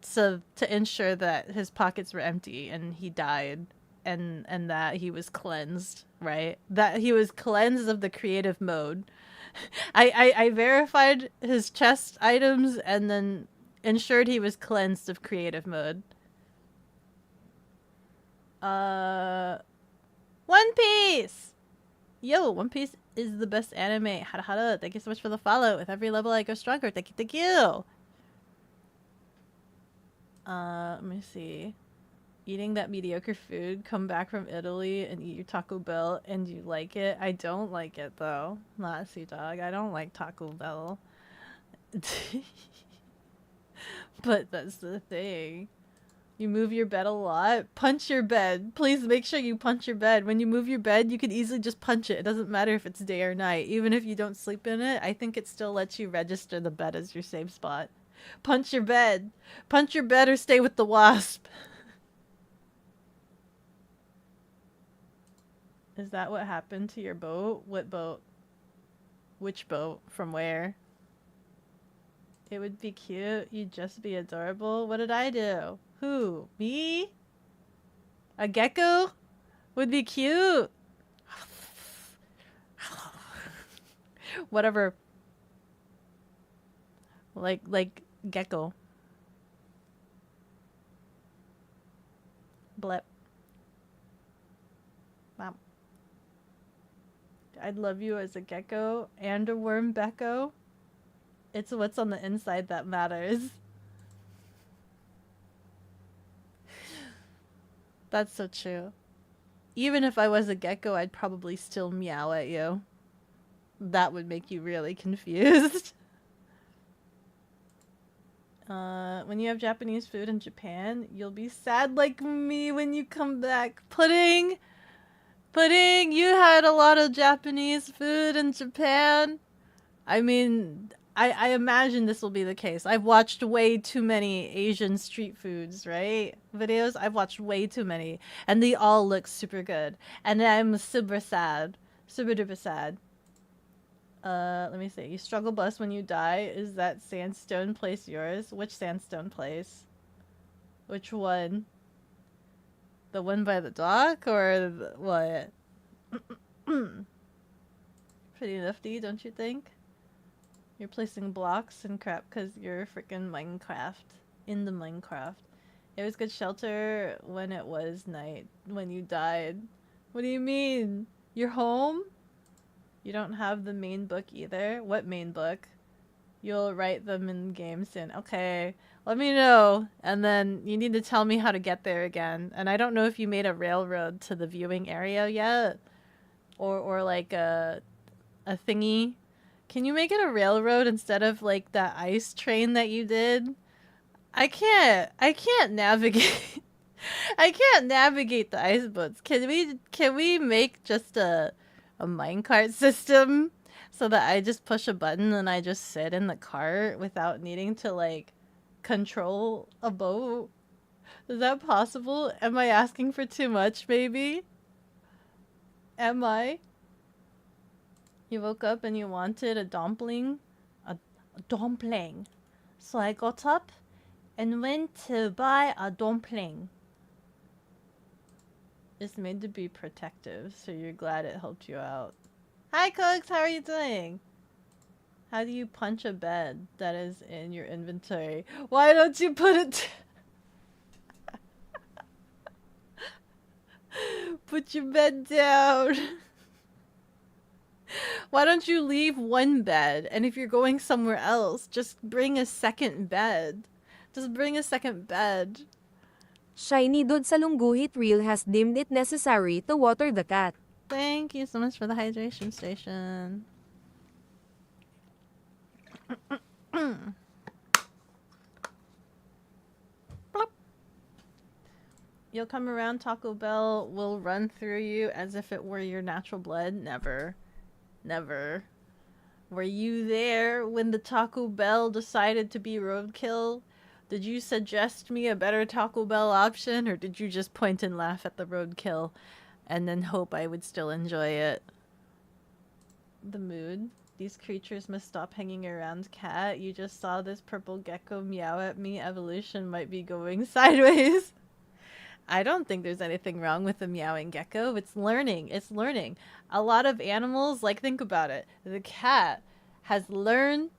So to ensure that his pockets were empty and he died, and that he was cleansed, right? That he was cleansed of the creative mode. I verified his chest items and then ensured he was cleansed of creative mode. One Piece! Yo, One Piece is the best anime. Hara hara. Thank you so much for the follow. With every level I go stronger. Thank you, thank you! Let me see. Eating that mediocre food, come back from Italy and eat your Taco Bell and you like it. I don't like it though. Not Sea Dog. I don't like Taco Bell. But that's the thing. You move your bed a lot. Punch your bed. Please make sure you punch your bed. When you move your bed, you can easily just punch it. It doesn't matter if it's day or night. Even if you don't sleep in it, I think it still lets you register the bed as your safe spot. Punch your bed. Punch your bed or stay with the wasp. Is that what happened to your boat? What boat? Which boat? From where? It would be cute. You'd just be adorable. What did I do? Who? Me? A gecko? Would be cute. Whatever. Like gecko. Blip. Wow. I'd love you as a gecko and a worm, Beko. It's what's on the inside that matters. That's so true. Even if I was a gecko, I'd probably still meow at you. That would make you really confused. When you have Japanese food in Japan, you'll be sad like me when you come back. Pudding! Pudding, you had a lot of Japanese food in Japan. I mean, I imagine this will be the case. I've watched way too many Asian street foods, right? Videos. I've watched way too many. And they all look super good. And I'm super sad. Super duper sad. Let me see. You struggle bus when you die. Is that sandstone place yours? Which sandstone place? Which one? The one by the dock or what? Pretty nifty, don't you think? You're placing blocks and crap because you're freaking Minecraft. In the Minecraft. It was good shelter when it was night. When you died. What do you mean? You're home? You don't have the main book either? What main book? You'll write them in game soon. Okay. Let me know. And then you need to tell me how to get there again. And I don't know if you made a railroad to the viewing area yet. Or like a thingy. Can you make it a railroad instead of like that ice train that you did? I can't navigate. I can't navigate the ice boats. Can we make just a minecart system so that I just push a button and I just sit in the cart without needing to like control a boat? Is that possible? Am I asking for too much maybe? Am I? You woke up and you wanted a dumpling? A dumpling. So I got up and went to buy a dumpling. It's made to be protective, so you're glad it helped you out. Hi Cooks, how are you doing? How do you punch a bed that is in your inventory? Why don't you put it... Put your bed down. Why don't you leave one bed? And if you're going somewhere else, just bring a second bed. Just bring a second bed. Shiny Dud sa Lungguhit Reel has deemed it necessary to water the cat. Thank you so much for the hydration station. Plop. You'll come around, Taco Bell will run through you as if it were your natural blood. Never. Never. Were you there when the Taco Bell decided to be roadkill? Did you suggest me a better Taco Bell option, or did you just point and laugh at the roadkill and then hope I would still enjoy it? The mood. These creatures must stop hanging around, cat. You just saw this purple gecko meow at me. Evolution might be going sideways. I don't think there's anything wrong with the meowing gecko. It's learning. It's learning. A lot of animals, like, think about it. The cat has learned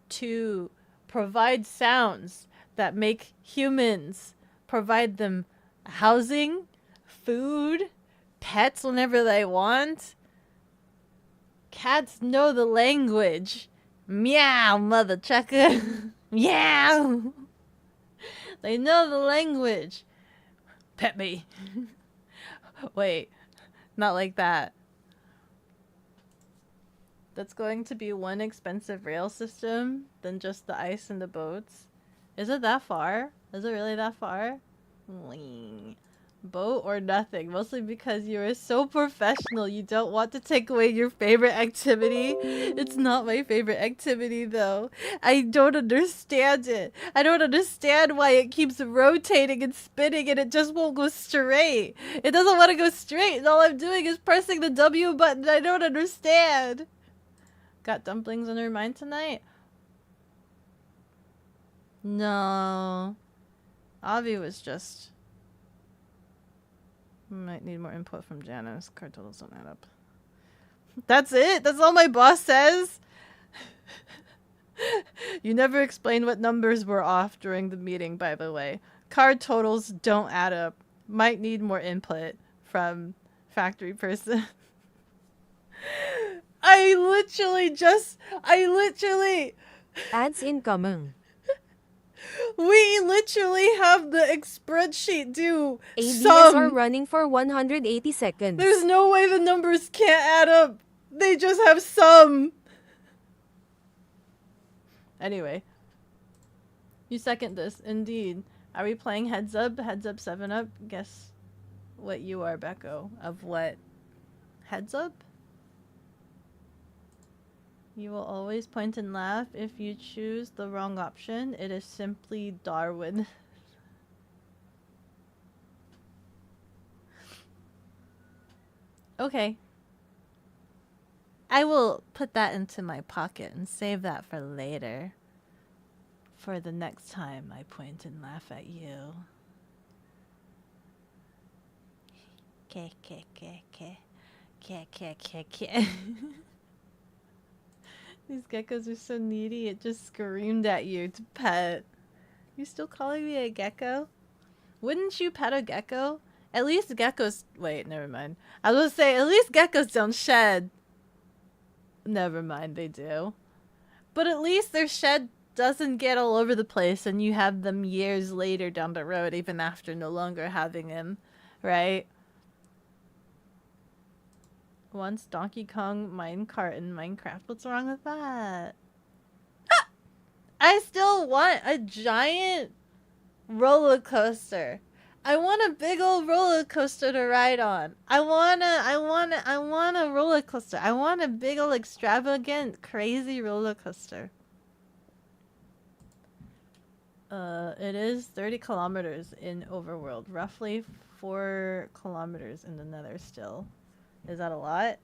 to provide sounds that make humans provide them housing, food, pets whenever they want. Cats know the language. Meow, mother chucker. Meow. They know the language. Pet me. Wait, not like that. That's going to be one expensive rail system than just the ice and the boats. Is it that far? Is it really that far? Wing. Boat or nothing. Mostly because you are so professional. You don't want to take away your favorite activity. It's not my favorite activity though. I don't understand it. I don't understand why it keeps rotating and spinning and it just won't go straight. It doesn't want to go straight and all I'm doing is pressing the W button. I don't understand. Got dumplings on your mind tonight? No. Avi was just... Might need more input from Janice. Card totals don't add up. That's it? That's all my boss says? You never explained what numbers were off during the meeting, by the way. Card totals don't add up. Might need more input from factory person. I literally... Ads incoming. We literally have the spreadsheet do ADS some. are running for 180 seconds. There's no way the numbers can't add up. They just have some. Anyway. You second this. Indeed. Are we playing Heads Up? Heads Up 7-Up? Guess what you are, Beko. Of what? Heads Up? You will always point and laugh if you choose the wrong option. It is simply Darwin. Okay. I will put that into my pocket and save that for later. For the next time I point and laugh at you. K. These geckos are so needy, it just screamed at you to pet. You still calling me a gecko? Wouldn't you pet a gecko? At least geckos... Wait, never mind. I was gonna say, at least geckos don't shed. Never mind, they do. But at least their shed doesn't get all over the place and you have them years later down the road, even after no longer having him, right? Once Donkey Kong minecart in Minecraft. What's wrong with that? I still want a giant roller coaster. I want a big old roller coaster to ride on. I want a roller coaster. I want a big old extravagant, crazy roller coaster. It is 30 kilometers in Overworld. Roughly 4 kilometers in the Nether still. Is that a lot?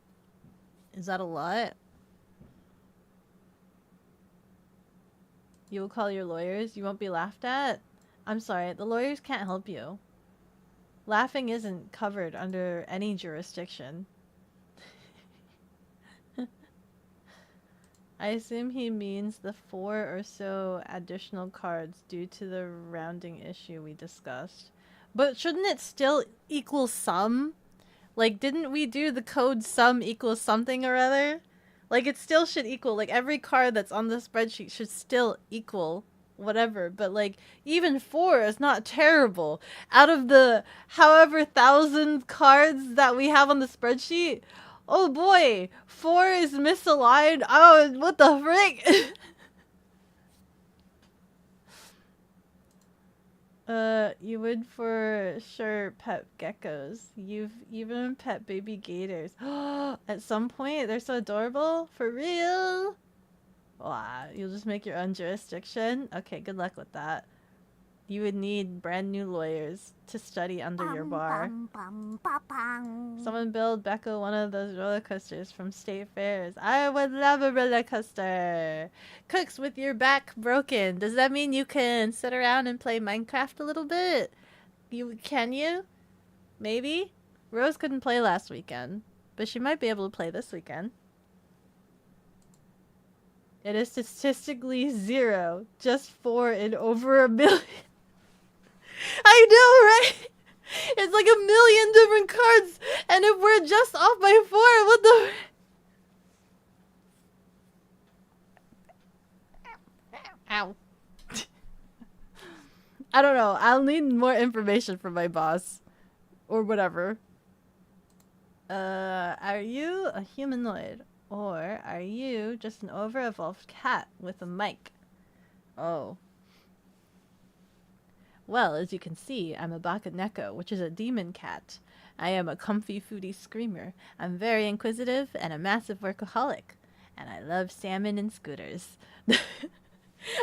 Is that a lot? You will call your lawyers? You won't be laughed at? I'm sorry, the lawyers can't help you. Laughing isn't covered under any jurisdiction. I assume he means the 4 or so additional cards due to the rounding issue we discussed. But shouldn't it still equal sum? Like, didn't we do the code sum equals something or other? Like, it still should equal, like, every card that's on the spreadsheet should still equal whatever. But, like, even 4 is not terrible. Out of the however 1,000 cards that we have on the spreadsheet, oh boy, 4 is misaligned. Oh, what the frick? You would for sure pet geckos. You've even pet baby gators. At some point, they're so adorable. For real? Wow, you'll just make your own jurisdiction? Okay, good luck with that. You would need brand new lawyers to study under your bar. Someone build Beko one of those roller coasters from state fairs. I would love a roller coaster. Cooks, with your back broken, does that mean you can sit around and play Minecraft a little bit? Can you? Maybe? Rose couldn't play last weekend, but she might be able to play this weekend. It is statistically 0, just 4 in over 1 million. I know, right? It's like 1 million different cards, and if we're just off by 4, what the... Ow. I don't know. I'll need more information from my boss. Or whatever. Are you a humanoid? Or are you just an over-evolved cat with a mic? Oh. Well, as you can see, I'm a bekogenning, which is a demon cat. I am a comfy foodie screamer. I'm very inquisitive and a massive workaholic. And I love salmon and scooters.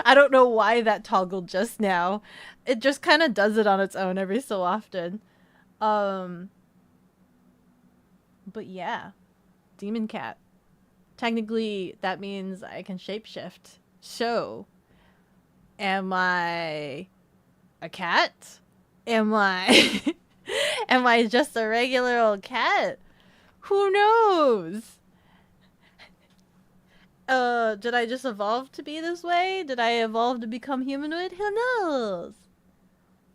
I don't know why that toggled just now. It just kind of does it on its own every so often. But yeah. Demon cat. Technically, that means I can shapeshift. So, am I a cat? Am I am I just a regular old cat? Who knows? Did I just evolve to be this way? Did I evolve to become humanoid? Who knows?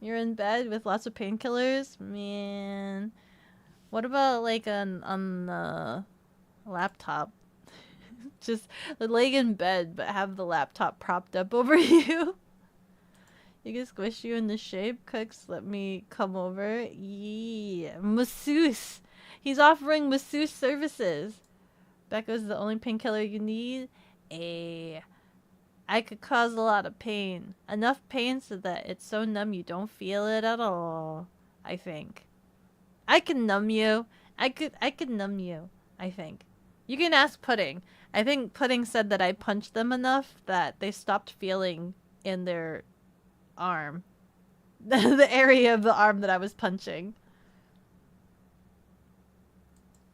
You're in bed with lots of painkillers? Man. What about like on the laptop? Just laying in bed but have the laptop propped up over you. You can squish you into shape. Cooks, let me come over. Yeah. Masseuse. He's offering masseuse services. Beko's the only painkiller you need. I could cause a lot of pain. Enough pain so that it's so numb you don't feel it at all. I think. I can numb you. I could numb you. I think. You can ask Pudding. I think Pudding said that I punched them enough that they stopped feeling in their arm. The area of the arm that I was punching.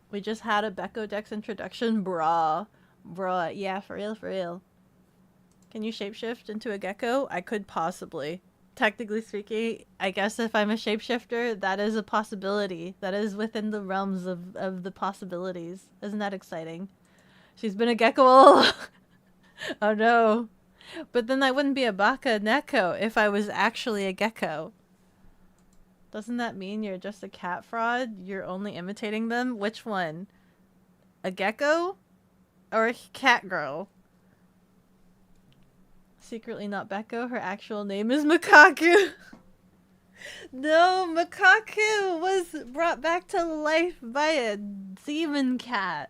We just had a Beko Dex introduction. Bruh. Yeah, for real, for real. Can you shapeshift into a gecko? I could possibly. Technically speaking, I guess if I'm a shapeshifter, that is a possibility. That is within the realms of the possibilities. Isn't that exciting? She's been a gecko all along. Oh no. But then I wouldn't be a bekogenning if I was actually a gecko. Doesn't that mean you're just a cat fraud? You're only imitating them? Which one? A gecko? Or a cat girl? Secretly not Beko. Her actual name is Makaku. No, Makaku was brought back to life by a demon cat.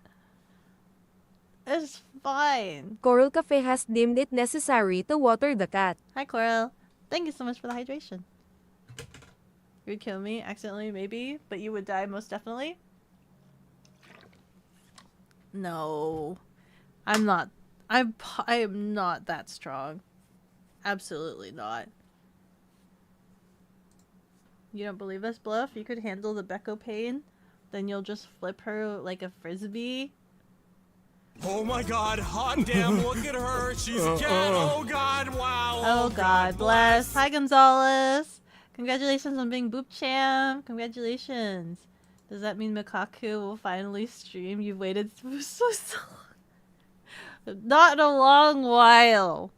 It's fine. Coral Cafe has deemed it necessary to water the cat. Hi, Coral. Thank you so much for the hydration. You would kill me accidentally, maybe, but you would die most definitely. No, I'm not. I am not that strong. Absolutely not. You don't believe us, Bluff? You could handle the Beko pain? Then you'll just flip her like a frisbee? Oh my god, hot damn, look at her. She's a cat. Oh god, wow. Oh god bless. Hi, Gonzalez. Congratulations on being Boop Champ. Congratulations. Does that mean Makaku will finally stream? You've waited so long. Not in a long while.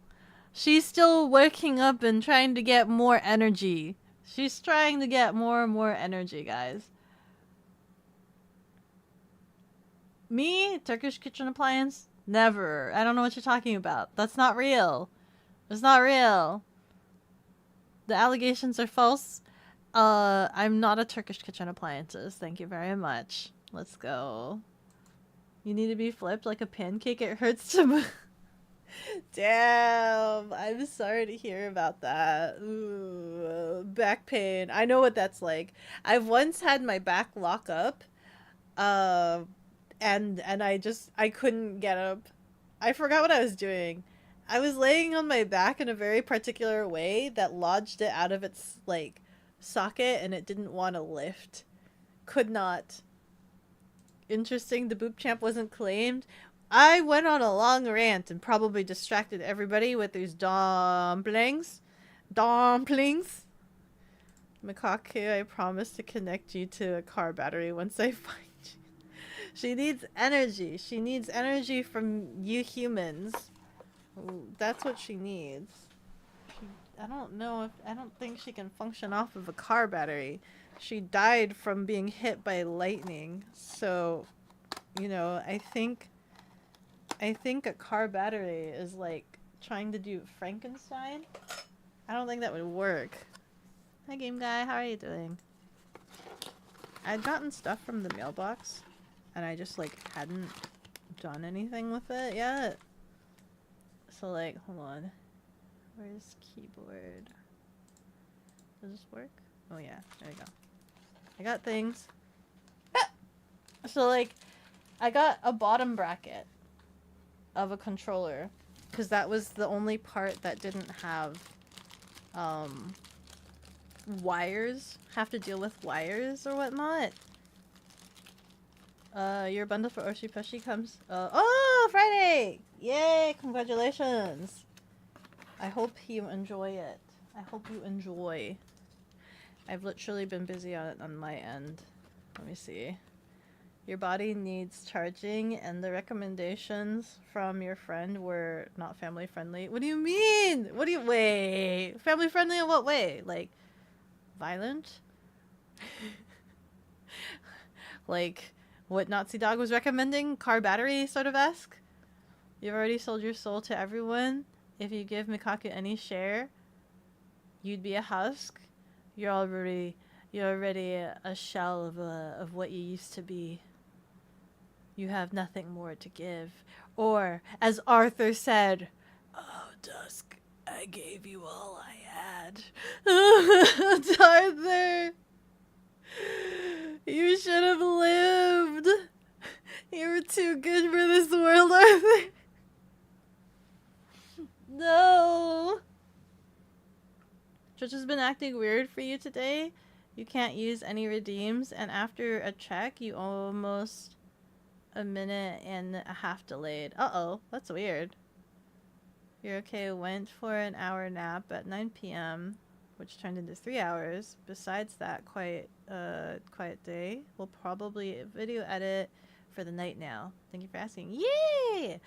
She's still waking up and trying to get more energy. She's trying to get more and more energy, guys. Me? Turkish kitchen appliance? Never. I don't know what you're talking about. That's not real. It's not real. The allegations are false. I'm not a Turkish kitchen appliances. Thank you very much. Let's go. You need to be flipped like a pancake. It hurts to move. Damn, I'm sorry to hear about that. Ooh, back pain. I know what that's like. I've once had my back lock up, and I couldn't get up. I forgot what I was doing. I was laying on my back in a very particular way that lodged it out of its like socket, and it didn't want to lift. Could not. Interesting. The Boop Champ wasn't claimed. I went on a long rant and probably distracted everybody with these dumplings. Dumplings. Makaku, I promise to connect you to a car battery once I find you. She needs energy. She needs energy from you humans. Ooh, that's what she needs. I don't think she can function off of a car battery. She died from being hit by lightning. So, you know, I think a car battery is like trying to do Frankenstein. I don't think that would work. Hi, game guy. How are you doing? I'd gotten stuff from the mailbox, and I just like hadn't done anything with it yet. So like, hold on. Where's keyboard? Does this work? Oh yeah, there we go. I got things. So like, I got a bottom bracket of a controller because that was the only part that didn't have wires. Have to deal with wires or whatnot. Your bundle for Oshi Pushi comes oh, Friday! Yay, congratulations. I hope you enjoy it. I hope you enjoy. I've literally been busy on it on my end. Let me see. Your body needs charging, and the recommendations from your friend were not family friendly. What do you mean? Wait, family friendly in what way? Like, violent? Like, what Nazi Dog was recommending? Car battery sort of esque? You've already sold your soul to everyone. If you give Mikaku any share, you'd be a husk. You're already a shell of what you used to be. You have nothing more to give. Or, as Arthur said, oh, Dusk, I gave you all I had. Arthur, you should have lived. You were too good for this world, Arthur. No. Twitch has been acting weird for you today. You can't use any redeems, and after a check, you almost a minute and a half delayed. Uh-oh, that's weird. You're okay. Went for an hour nap at 9 p.m., which turned into 3 hours. Besides that, quiet day. We'll probably video edit for the night now. Thank you for asking. Yay!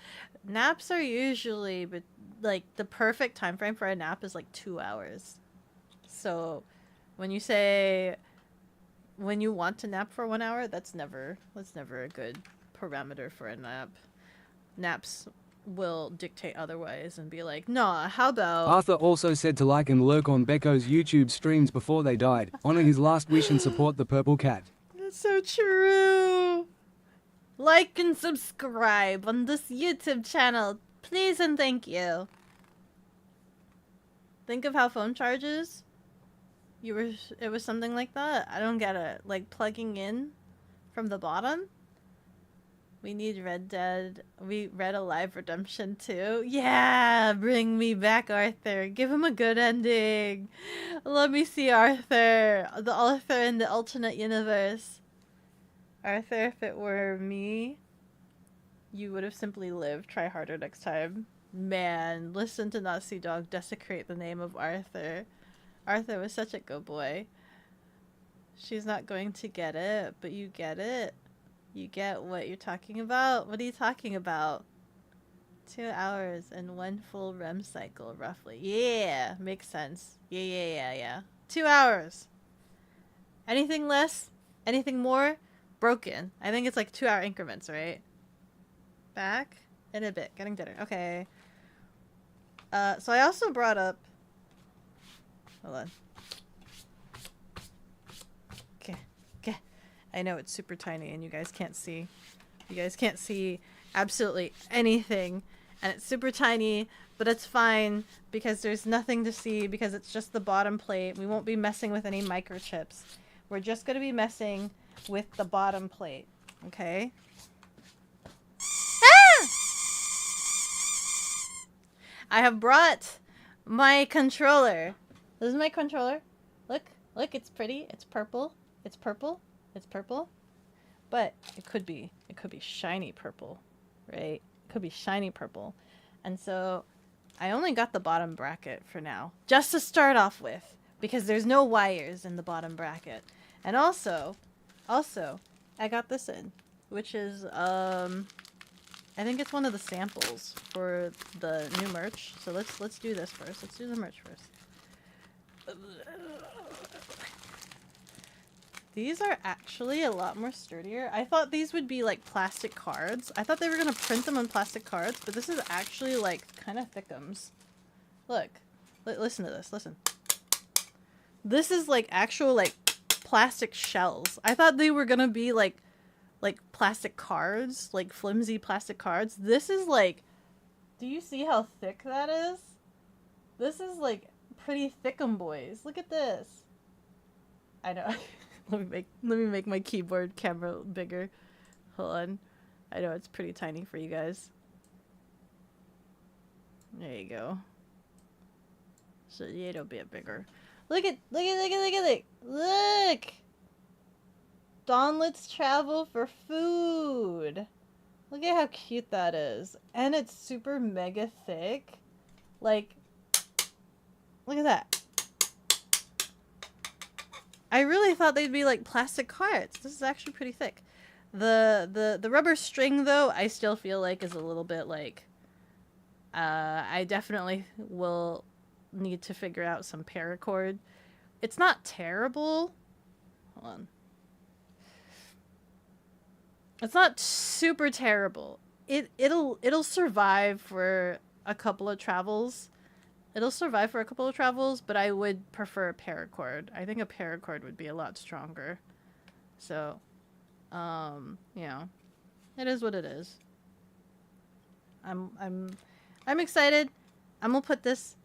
Naps are usually, but like the perfect time frame for a nap is like 2 hours. So when you say when you want to nap for 1 hour, that's never a good parameter for a nap. Naps will dictate otherwise and be like, nah, how about... Arthur also said to like and lurk on Beko's YouTube streams before they died, honor his last wish and support the purple cat. That's so true. Like and subscribe on this YouTube channel, please and thank you. Think of how phone charges. It was something like that. I don't get it. Like plugging in from the bottom. We need Red Dead. We Red Alive Redemption 2. Yeah, bring me back Arthur. Give him a good ending. Let me see Arthur. The Arthur in the alternate universe. Arthur, if it were me, you would have simply lived. Try harder next time. Man, listen to Nazi Dog desecrate the name of Arthur. Arthur was such a good boy. She's not going to get it, but you get it. You get what you're talking about? What are you talking about? 2 hours and 1 full REM cycle, roughly. Yeah, makes sense. Yeah. 2 hours. Anything less? Anything more? Broken. I think it's like 2 hour increments, right? Back in a bit. Getting dinner. Okay. So I also brought up... Hold on. Okay. I know it's super tiny and you guys can't see. You guys can't see absolutely anything. And it's super tiny, but it's fine because there's nothing to see because it's just the bottom plate. We won't be messing with any microchips. We're just going to be messing with the bottom plate. Okay? Ah! I have brought my controller. This is my controller. Look, it's pretty. It's purple. It's purple. But it could be shiny purple, right? It could be shiny purple. And so I only got the bottom bracket for now, just to start off with, because there's no wires in the bottom bracket. And also I got this in, which is I think it's one of the samples for the new merch. So let's do this first. Let's do the merch first. These are actually a lot more sturdier. I thought these would be like plastic cards. I thought they were gonna print them on plastic cards, but this is actually like kind of thickums. Look, listen to this. Listen. This is like actual like plastic shells. I thought they were gonna be like plastic cards, like flimsy plastic cards. This is like, do you see how thick that is? This is like pretty thickum boys. Look at this. I know. Let me make my keyboard camera bigger. Hold on. I know it's pretty tiny for you guys. There you go. So a little bit bigger. Look! Dawn, let's travel for food. Look at how cute that is. And it's super mega thick. Like, look at that. I really thought they'd be like plastic cards. This is actually pretty thick. The rubber string though, I still feel like is a little bit like I definitely will need to figure out some paracord. It's not terrible. Hold on. It's not super terrible. It'll survive for a couple of travels. But I would prefer a paracord. I think a paracord would be a lot stronger. So, you know, it is what it is. I'm excited. I'm gonna put this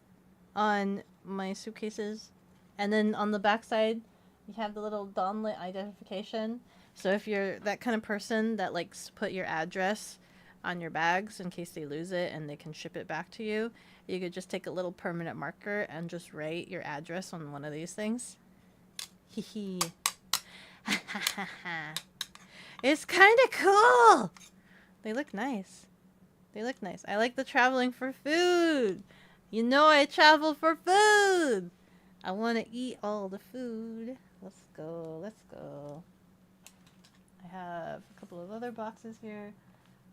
on my suitcases, and then on the back side, you have the little Dawnlit identification. So if you're that kind of person that likes to put your address on your bags in case they lose it and they can ship it back to you, you could just take a little permanent marker and just write your address on one of these things. Hee hee. It's kind of cool. They look nice. I like the traveling for food. You know I travel for food. I want to eat all the food. Let's go. I have a couple of other boxes here.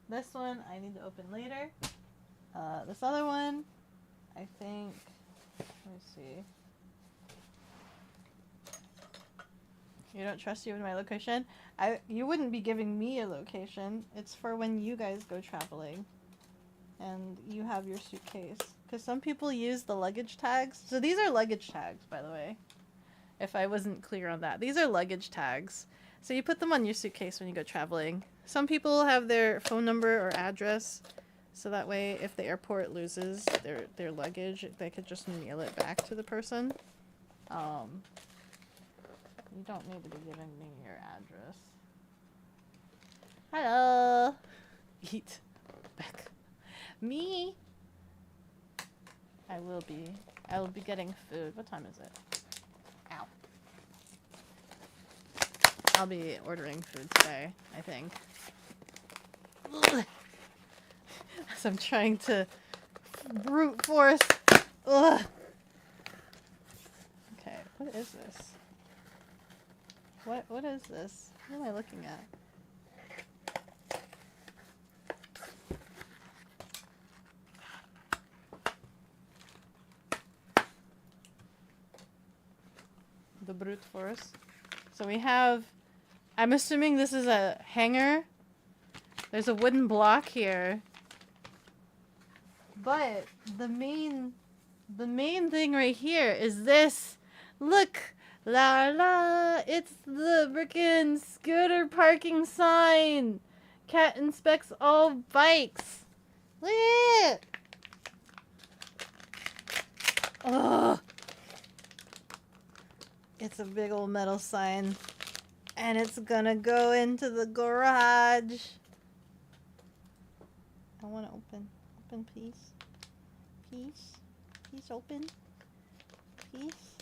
This one I need to open later. This other one, I think, let me see. You don't trust you with my location? You wouldn't be giving me a location. It's for when you guys go traveling. and you have your suitcase. Because some people use the luggage tags. So these are luggage tags, by the way. If I wasn't clear on that. These are luggage tags. So you put them on your suitcase when you go traveling. Some people have their phone number or address. So that way, if the airport loses their luggage, they could just mail it back to the person. You don't need to be giving me your address. Hello! Eat. Back. Me! I will be getting food. What time is it? Ow. I'll be ordering food today, I think. Ugh. As I'm trying to brute force. Ugh. Okay, what is this? What is this? What am I looking at? The brute force. So we have, I'm assuming this is a hanger. There's a wooden block here. But the main thing right here is this. Look! La la! It's the frickin' scooter parking sign! Cat inspects all bikes! Look at it! Ugh! It's a big old metal sign. And it's gonna go into the garage. I wanna open. Open, please. Please? Please open? Please?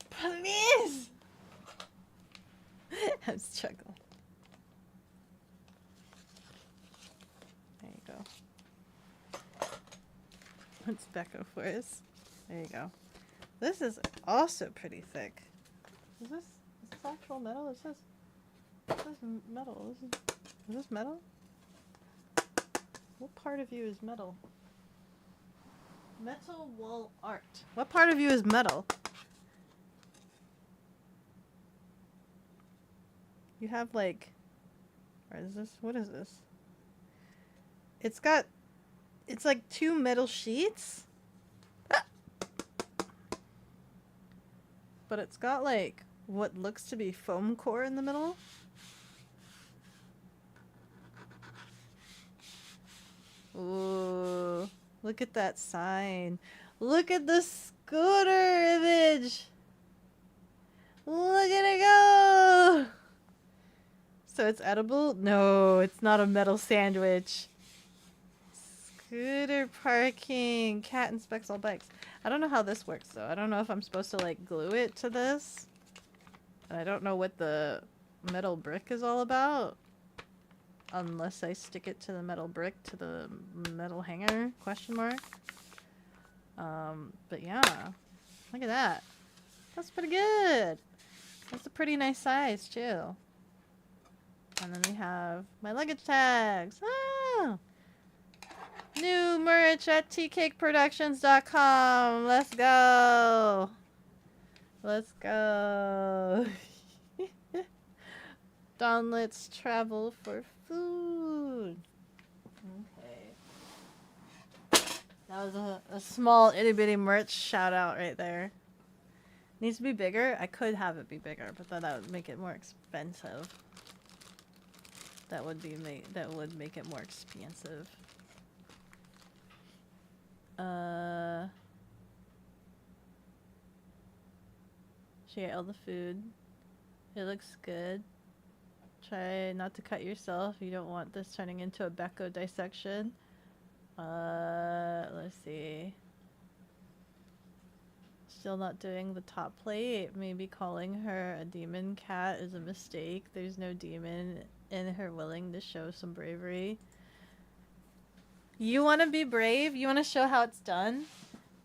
Please! I'm struggling. There you go. What's Beko for us? There you go. This is also pretty thick. Is this actual metal? It says metal. Is this metal? What part of you is metal? Metal wall art. What part of you is metal? You have like, or is this, what is this? It's like two metal sheets. But it's got like what looks to be foam core in the middle. Ooh, look at that sign. Look at the scooter image. Look at it go. So it's edible? No, it's not a metal sandwich. Scooter parking. Cat inspects all bikes. I don't know how this works though. I don't know if I'm supposed to like glue it to this. And I don't know what the metal brick is all about. Unless I stick it to the metal brick to the metal hanger, question mark. But yeah. Look at that. That's pretty good. That's a pretty nice size too. And then we have my luggage tags. Ah! New merch at tcakeproductions.com. Let's go. Let's go. Don, let's travel for food. Okay. That was a small itty bitty merch shout out right there. Needs to be bigger. I could have it be bigger, but then that would make it more expensive. That would make it more expensive. She ate all the food. It looks good. Try not to cut yourself. You don't want this turning into a Beko dissection. Let's see. Still not doing the top plate. Maybe calling her a demon cat is a mistake. There's no demon in her willing to show some bravery. You want to be brave? You want to show how it's done?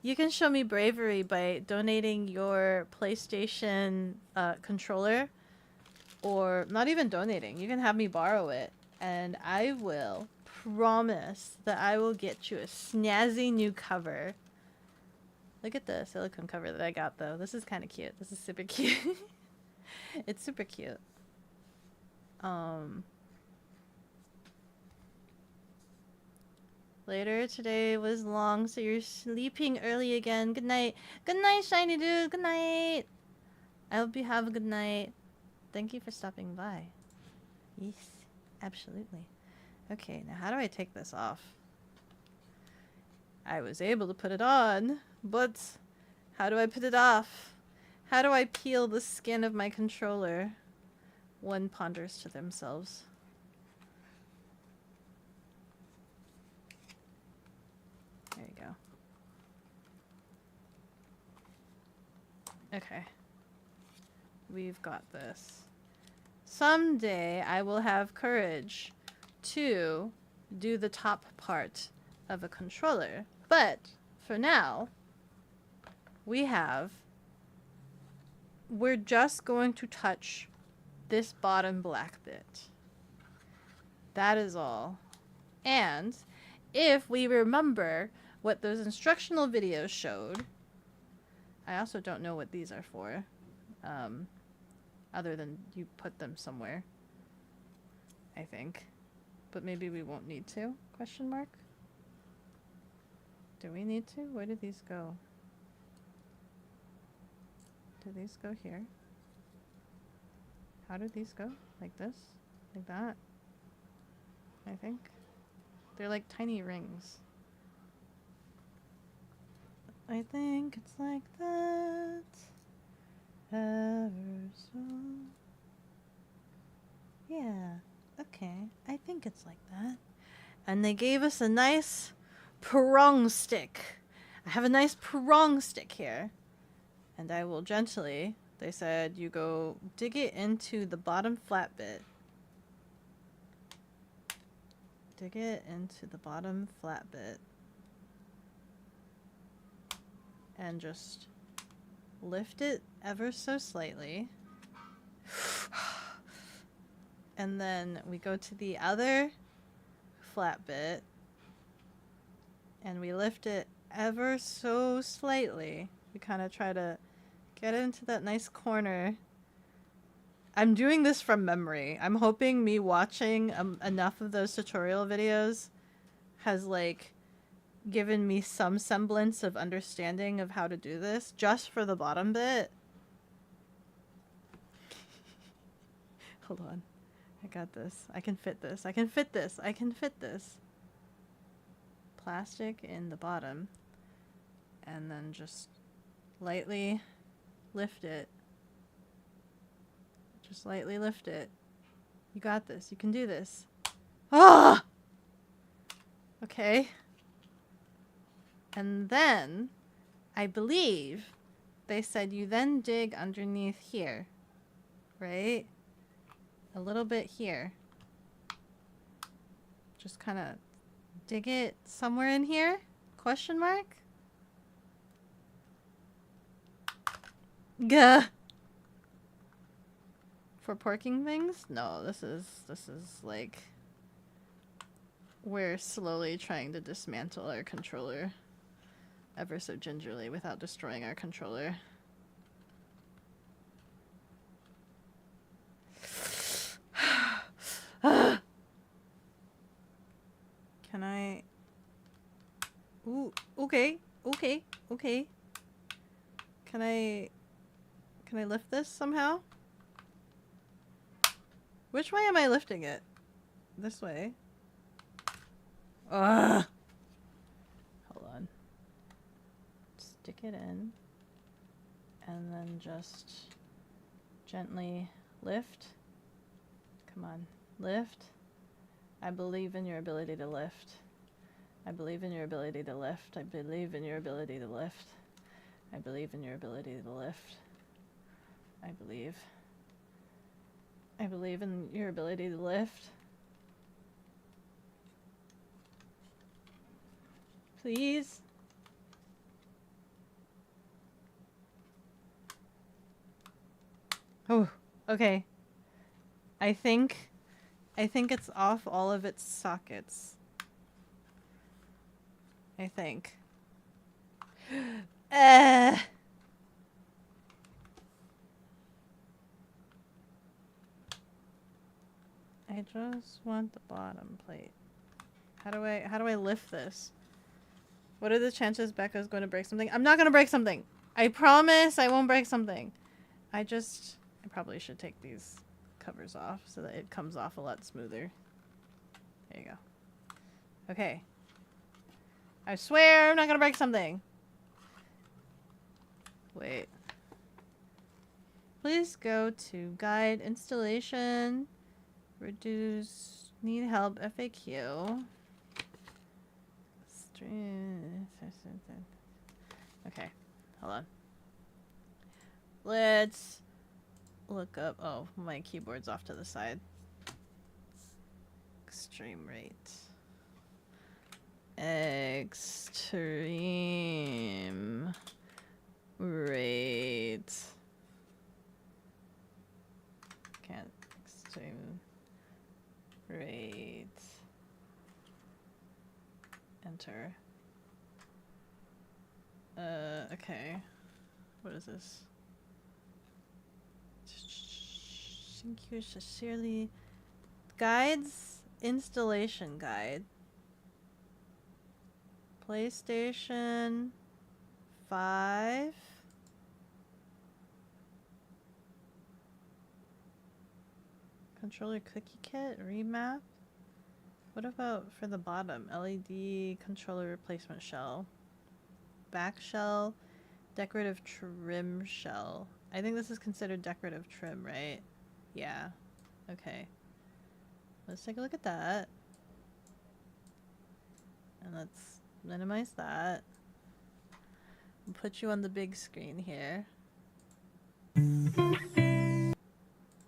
You can show me bravery by donating your PlayStation controller. Or not even donating. You can have me borrow it. And I will promise that I will get you a snazzy new cover. Look at the silicone cover that I got though. This is kind of cute. This is super cute. It's super cute. Later today was long, so you're sleeping early again. Good night. Good night, shiny dude. Good night. I hope you have a good night. Thank you for stopping by. Yes, absolutely. Okay, now how do I take this off? I was able to put it on, but how do I put it off? How do I peel the skin of my controller? One ponders to themselves. There you go. Okay. We've got this. Someday I will have courage to do the top part of a controller. But for now, we're just going to touch this bottom black bit. That is all. And if we remember what those instructional videos showed, I also don't know what these are for, other than you put them somewhere, I think. But maybe we won't need to? Question mark? Do we need to? Where did these go? Do these go here? How do these go? Like this? Like that? I think. They're like tiny rings. I think it's like that. Ever so. Yeah. Okay. I think it's like that. And they gave us a nice prong stick. I have a nice prong stick here. And I will gently, they said, you go dig it into the bottom flat bit. Dig it into the bottom flat bit. And just lift it ever so slightly. And then we go to the other flat bit. And we lift it ever so slightly. We kind of try to get it into that nice corner. I'm doing this from memory. I'm hoping me watching enough of those tutorial videos has like given me some semblance of understanding of how to do this just for the bottom bit. Hold on. I got this. I can fit this. I can fit this. I can fit this. Plastic in the bottom. And then just lightly lift it. Just lightly lift it. You got this. You can do this. Ah! Okay. And then, I believe, they said you then dig underneath here. Right? A little bit here. Just kind of dig it somewhere in here? Question mark? Gah! For porking things? No, this is like we're slowly trying to dismantle our controller ever so gingerly without destroying our controller. Can I? Ooh, okay, okay, okay. Can I lift this somehow? Which way am I lifting it? This way. Ugh. Hold on. Stick it in. And then just gently lift. Come on. Lift. I believe in your ability to lift. I believe in your ability to lift. I believe in your ability to lift. I believe in your ability to lift. I believe in your ability to lift. Please. Oh, okay. I think it's off all of its sockets. I think. I just want the bottom plate. How do I lift this? What are the chances Becca's going to break something? I'm not going to break something. I promise I won't break something. I probably should take these covers off so that it comes off a lot smoother. There you go. Okay. I swear I'm not going to break something. Wait. Please go to guide installation. Reduce. Need help. FAQ. Okay, hold on. Let's look up. Oh, my keyboard's off to the side. Extreme rate. Extreme rate. Can't. Extreme rate. Enter. Okay. What is this? Thank you sincerely. Guides? Installation guide. PlayStation 5. Controller cookie kit? Remap? What about for the bottom? LED controller replacement shell. Back shell. Decorative trim shell. I think this is considered decorative trim, right? Yeah. Okay. Let's take a look at that. And let's minimize that. And put you on the big screen here.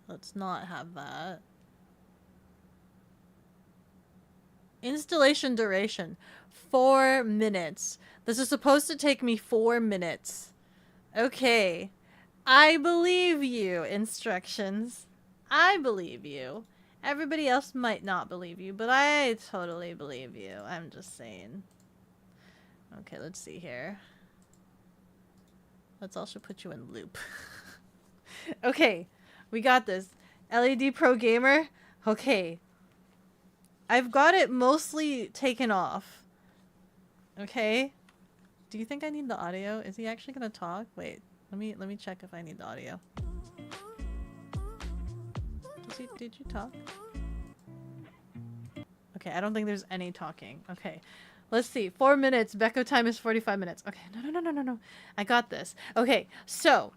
Let's not have that. Installation duration. 4 minutes. This is supposed to take me 4 minutes. Okay. I believe you, instructions. I believe you. Everybody else might not believe you, but I totally believe you. I'm just saying. Okay, let's see here. Let's also put you in loop. Okay, we got this. LED Pro Gamer. Okay. I've got it mostly taken off. Okay. Do you think I need the audio? Is he actually gonna talk? Wait, let me check if I need the audio. Did you talk? Okay, I don't think there's any talking. Okay. Let's see. 4 minutes. Beko time is 45 minutes. Okay. No. I got this. Okay. So,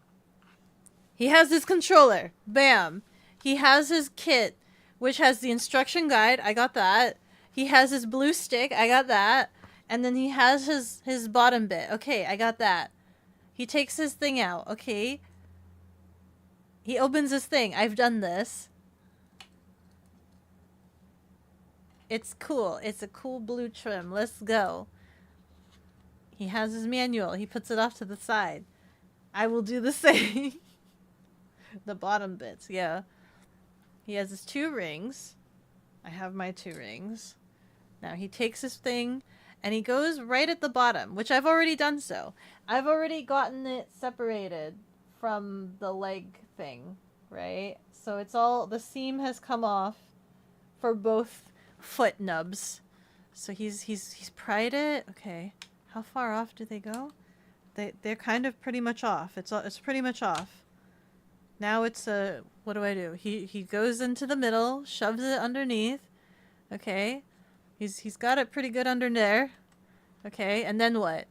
he has his controller. Bam. He has his kit, which has the instruction guide. I got that. He has his blue stick. I got that. And then he has his bottom bit. Okay, I got that. He takes his thing out. Okay. He opens his thing. I've done this. It's cool. It's a cool blue trim. Let's go. He has his manual. He puts it off to the side. I will do the same. The bottom bits, yeah. He has his 2 rings. I have my 2 rings. Now he takes his thing and he goes right at the bottom, which I've already done so. I've already gotten it separated from the leg thing, right? So it's all, the seam has come off for both foot nubs. So he's pried it. Okay. How far off do they go? They're kind of pretty much off. It's pretty much off. Now it's what do I do? He goes into the middle, shoves it underneath. Okay. He's got it pretty good under there. Okay, and then what?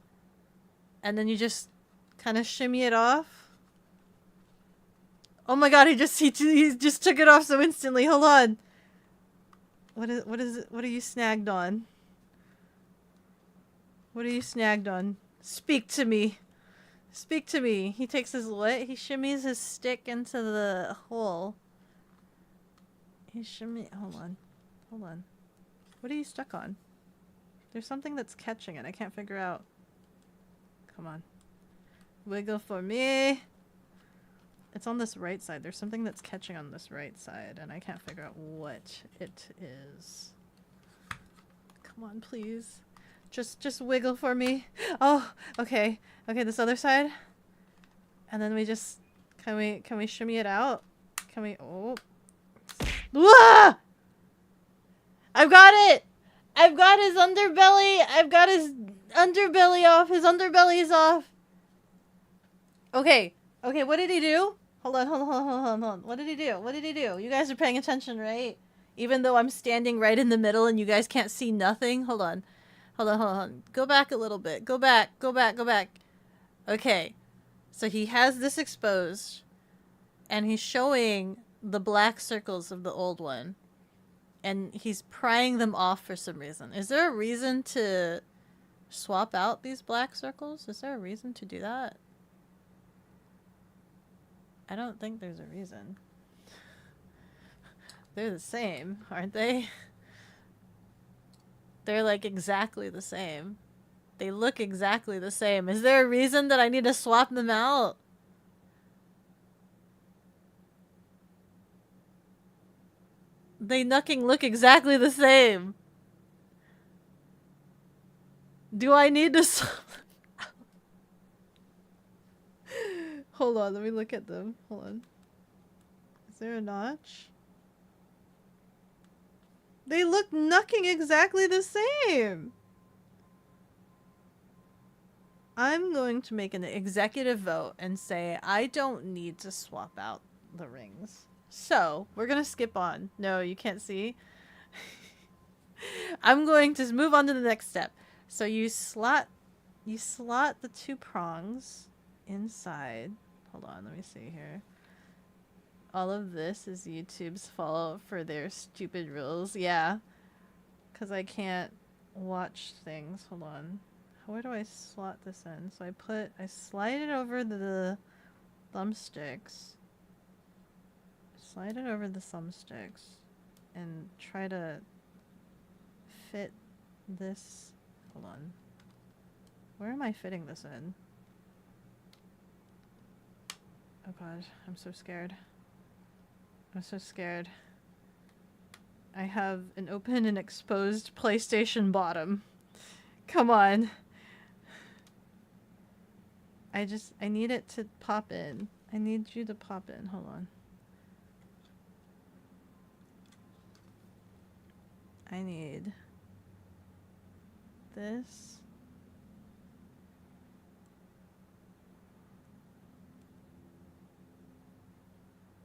And then you just kind of shimmy it off. Oh my god, he just took it off so instantly. Hold on. What are you snagged on? What are you snagged on? Speak to me. Speak to me. He takes his what? He shimmies his stick into the hole. Hold on. Hold on. What are you stuck on? There's something that's catching it. I can't figure out. Come on. Wiggle for me. It's on this right side. There's something that's catching on this right side, and I can't figure out what it is. Come on, please. Just wiggle for me. Oh, okay. Okay, this other side. And then we just... Can we shimmy it out? Can we... Oh. Ah! I've got it! I've got his underbelly. I've got his underbelly off. His underbelly is off. Okay. Okay, what did he do? Hold on, hold on, hold on, hold on, hold on. What did he do? What did he do? You guys are paying attention, right? Even though I'm standing right in the middle and you guys can't see nothing. Hold on. Hold on, hold on. Go back a little bit. Go back, go back, go back. Okay. So he has this exposed. And he's showing the black circles of the old one. And he's prying them off for some reason. Is there a reason to swap out these black circles? Is there a reason to do that? I don't think there's a reason. They're the same, aren't they? They're like exactly the same. They look exactly the same. Is there a reason that I need to swap them out? They fucking look exactly the same. Do I need to swap them out? Hold on, let me look at them. Hold on. Is there a notch? They look fucking exactly the same. I'm going to make an executive vote and say I don't need to swap out the rings. So, we're gonna skip on. No, you can't see. I'm going to move on to the next step. So you slot the two prongs inside. Hold on, let me see here. All of this is YouTube's fault for their stupid rules. Yeah. Because I can't watch things. Hold on. Where do I slot this in? So I slide it over the thumbsticks. Slide it over the thumbsticks. And try to fit this. Hold on. Where am I fitting this in? Oh god, I'm so scared. I'm so scared. I have an open and exposed PlayStation bottom. Come on. I need it to pop in. I need you to pop in. Hold on. I need this.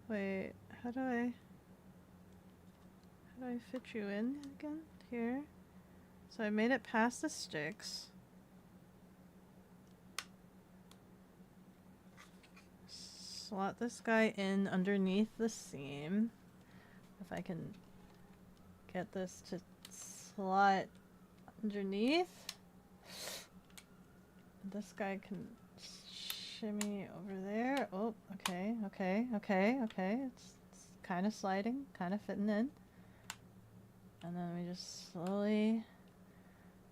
Wait, how do I fit you in again? Here. So I made it past the sticks. Slot this guy in underneath the seam. If I can get this to slot underneath. This guy can shimmy over there. Oh, okay. It's kind of sliding, kind of fitting in. And then we just slowly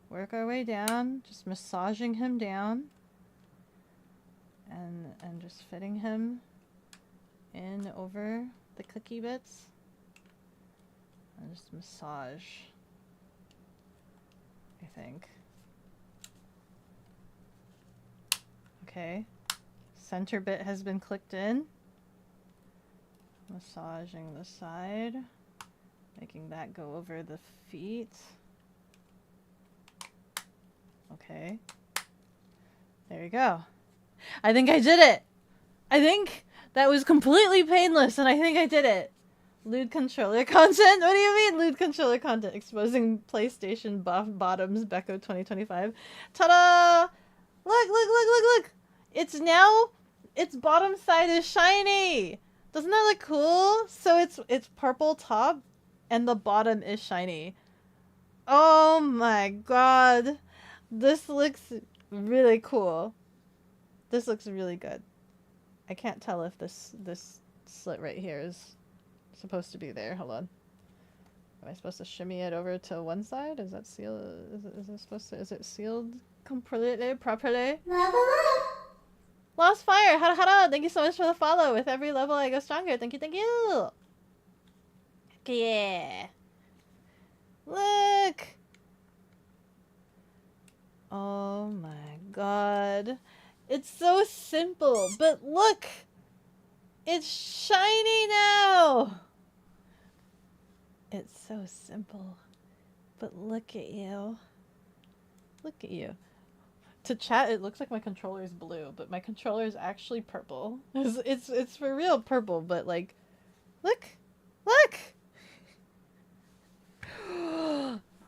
work our way down, just massaging him down. And just fitting him in over the clicky bits. And just massage, I think. Okay. Center bit has been clicked in. Massaging the side. Making that go over the feet. Okay. There you go. I think I did it! I think that was completely painless and I think I did it! Lewd controller content? What do you mean lewd controller content? Exposing PlayStation buff bottoms Beko 2025. Ta-da! Look! Its bottom side is shiny! Doesn't that look cool? So it's purple top and the bottom is shiny. Oh my god. This looks really cool. This looks really good. I can't tell if this slit right here is supposed to be there. Hold on. Am I supposed to shimmy it over to one side? Is that sealed? Is it sealed completely, properly? Lost Fire! Hara! Thank you so much for the follow. With every level I go stronger. Thank you! Yeah! Look! Oh my god. It's so simple, but look! It's shiny now! It's so simple, But look at you. Look at you. To chat, it looks like my controller is blue, but my controller is actually purple. It's for real purple, but like, look, look.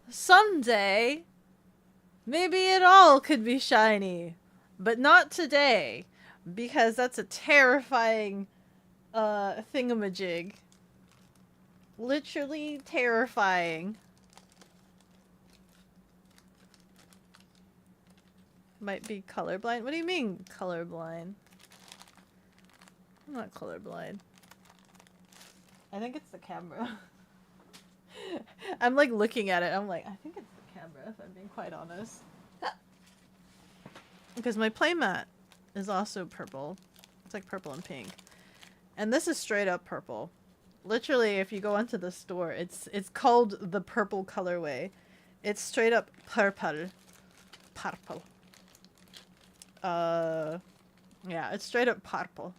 Someday, maybe it all could be shiny, but not today, because that's a terrifying thingamajig. Literally terrifying. Might be colorblind. What do you mean colorblind? I'm not colorblind. I think it's the camera. I'm like looking at it. I'm like, I think it's the camera, if I'm being quite honest. Because my playmat is also purple. It's like purple and pink. And this is straight up purple. Literally, if you go into the store, it's called the purple colorway. It's straight up purple. Purple. Yeah, it's straight up purple.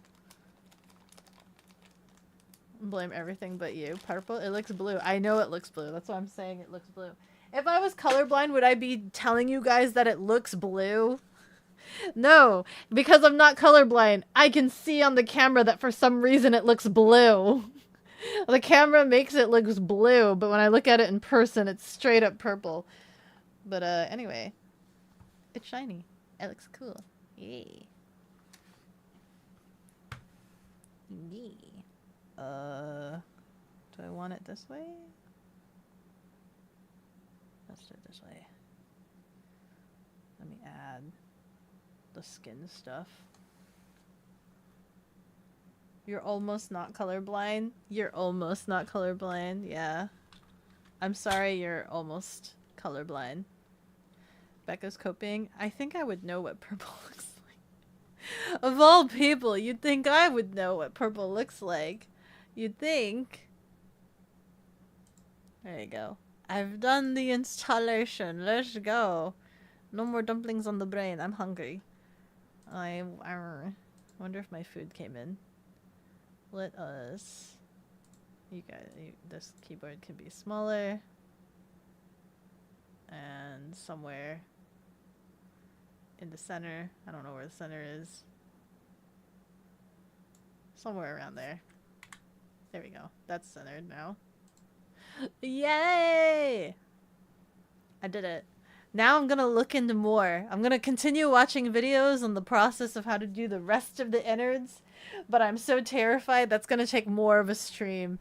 Blame everything but you. Purple? It looks blue. I know it looks blue. That's why I'm saying it looks blue. If I was colorblind, would I be telling you guys that it looks blue? No, because I'm not colorblind. I can see on the camera that for some reason it looks blue. The camera makes it look blue, but when I look at it in person, it's straight up purple. But anyway, it's shiny. It looks cool. Yay. Yay. Do I want it this way? Let's do it this way. Let me add the skin stuff. You're almost not colorblind? You're almost not colorblind, yeah. I'm sorry you're almost colorblind. Becca's coping. I think I would know what purple looks like. Of all people, you'd think I would know what purple looks like. You'd think. There you go. I've done the installation. Let's go. No more dumplings on the brain. I'm hungry. I wonder if my food came in. Let us. You guys, this keyboard can be smaller. And somewhere in the center. I don't know where the center is. Somewhere around there. There we go. That's centered now. Yay! I did it. Now I'm gonna look into more. I'm gonna continue watching videos on the process of how to do the rest of the innards, but I'm so terrified that's gonna take more of a stream.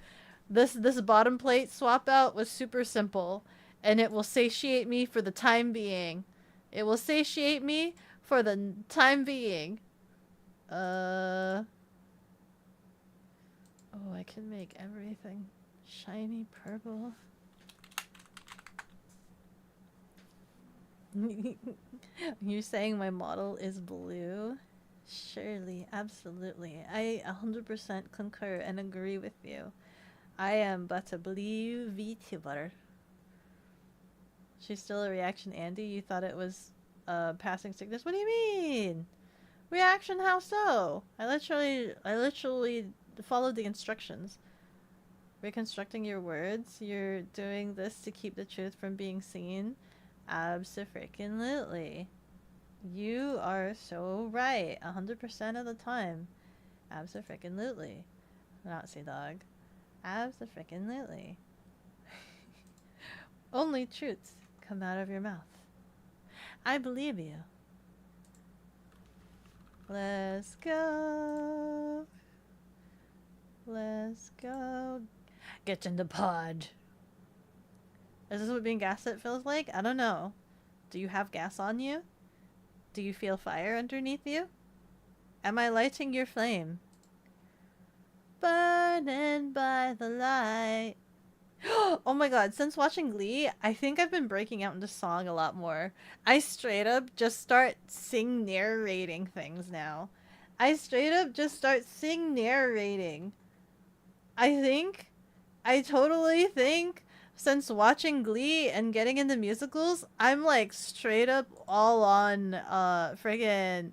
This bottom plate swap out was super simple, and it will satiate me for the time being. It will satiate me for the time being. Oh, I can make everything shiny purple. You're saying my model is blue? Surely, absolutely. I 100% concur and agree with you. I am but a blue Vtuber. She's still a reaction, Andy? You thought it was passing sickness? What do you mean? Reaction? How so? I literally followed the instructions. Reconstructing your words? You're doing this to keep the truth from being seen? Abso-freaking-lutely. You are so right. 100% of the time. Abso-freaking-lutely. Nazi dog. Abso-freaking-lutely. Only truths come out of your mouth. I believe you. Let's go. Let's go. Get in the pod. Is this what being gaslit feels like? I don't know. Do you have gas on you? Do you feel fire underneath you? Am I lighting your flame? Burning by the light. Oh my god, since watching Glee, I think I've been breaking out into song a lot more. I straight up just start narrating things now. I straight up just start narrating. I totally think since watching Glee and getting into musicals, I'm like straight up all on friggin'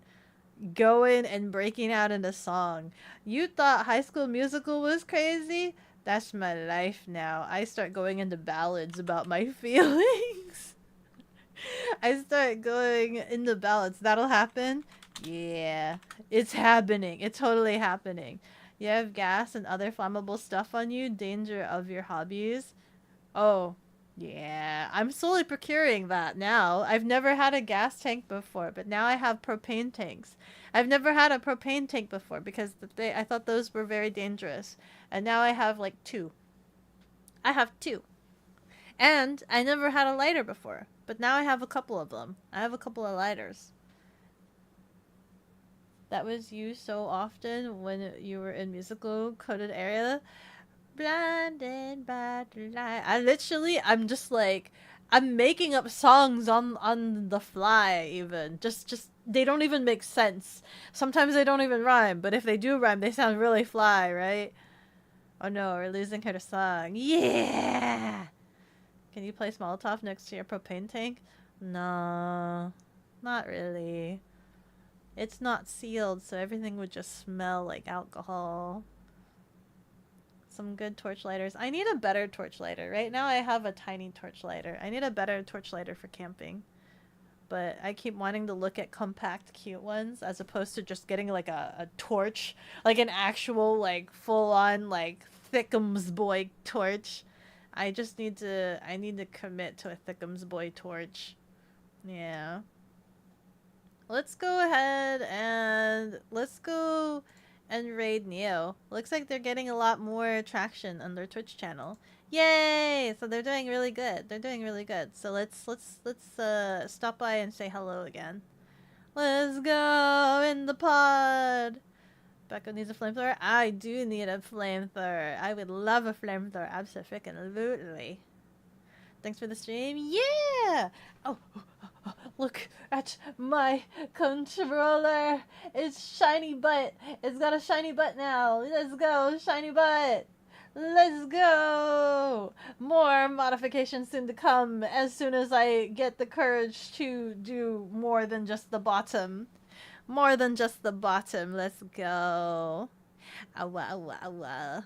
going and breaking out into song. You thought High School Musical was crazy? That's my life now. I start going into ballads about my feelings. I start going into ballads. That'll happen? Yeah. It's happening. It's totally happening. You have gas and other flammable stuff on you. Danger of your hobbies. Oh. Yeah. I'm slowly procuring that now. I've never had a gas tank before, but now I have propane tanks. I've never had a propane tank before because I thought those were very dangerous. And now I have like 2. I have 2. And I never had a lighter before. But now I have a couple of them. I have a couple of lighters. That was used so often when you were in musical coded area. Blinded by the light. I'm just like, I'm making up songs on the fly even. Just they don't even make sense. Sometimes they don't even rhyme, but if they do rhyme, they sound really fly, right? Oh no, we're losing her to song. Yeah! Can you place Molotov next to your propane tank? No, not really. It's not sealed, so everything would just smell like alcohol. Some good torchlighters. I need a better torchlighter. Right now I have a tiny torchlighter. I need a better torchlighter for camping. But I keep wanting to look at compact, cute ones as opposed to just getting like a torch. Like an actual, like, full-on, like, Thickums boy torch. I need to commit to a Thickums boy torch. Yeah. Let's go ahead and let's go and raid Neo. Looks like they're getting a lot more traction on their Twitch channel. Yay! So they're doing really good. They're doing really good. So let's stop by and say hello again. Let's go in the pod. Beko needs a flamethrower. I do need a flamethrower. I would love a flamethrower. Absolutely. Thanks for the stream. Yeah! Oh, look at my controller. It's shiny butt. It's got a shiny butt now. Let's go, shiny butt. Let's go. More modifications soon to come as soon as I get the courage to do more than just the bottom. More than just the bottom. Let's go. Awa, awa, awa.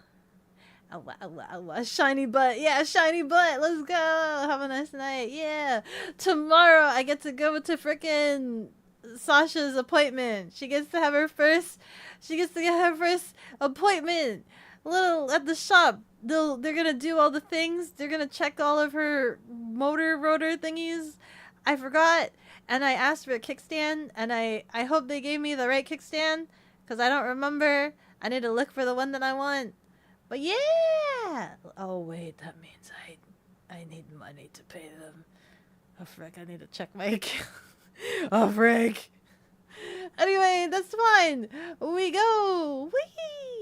Awa, awa, awa. Shiny butt. Yeah, shiny butt. Let's go. Have a nice night. Yeah. Tomorrow I get to go to frickin' Sasha's appointment. She gets to get her first appointment. Little at the shop. They're gonna do all the things. They're gonna check all of her motor rotor thingies. I forgot. And I asked for a kickstand, and I hope they gave me the right kickstand, because I don't remember. I need to look for the one that I want. But yeah! Oh wait, that means I need money to pay them. Oh frick, I need to check my account. Oh frick. Anyway, that's fine. We go. Whee!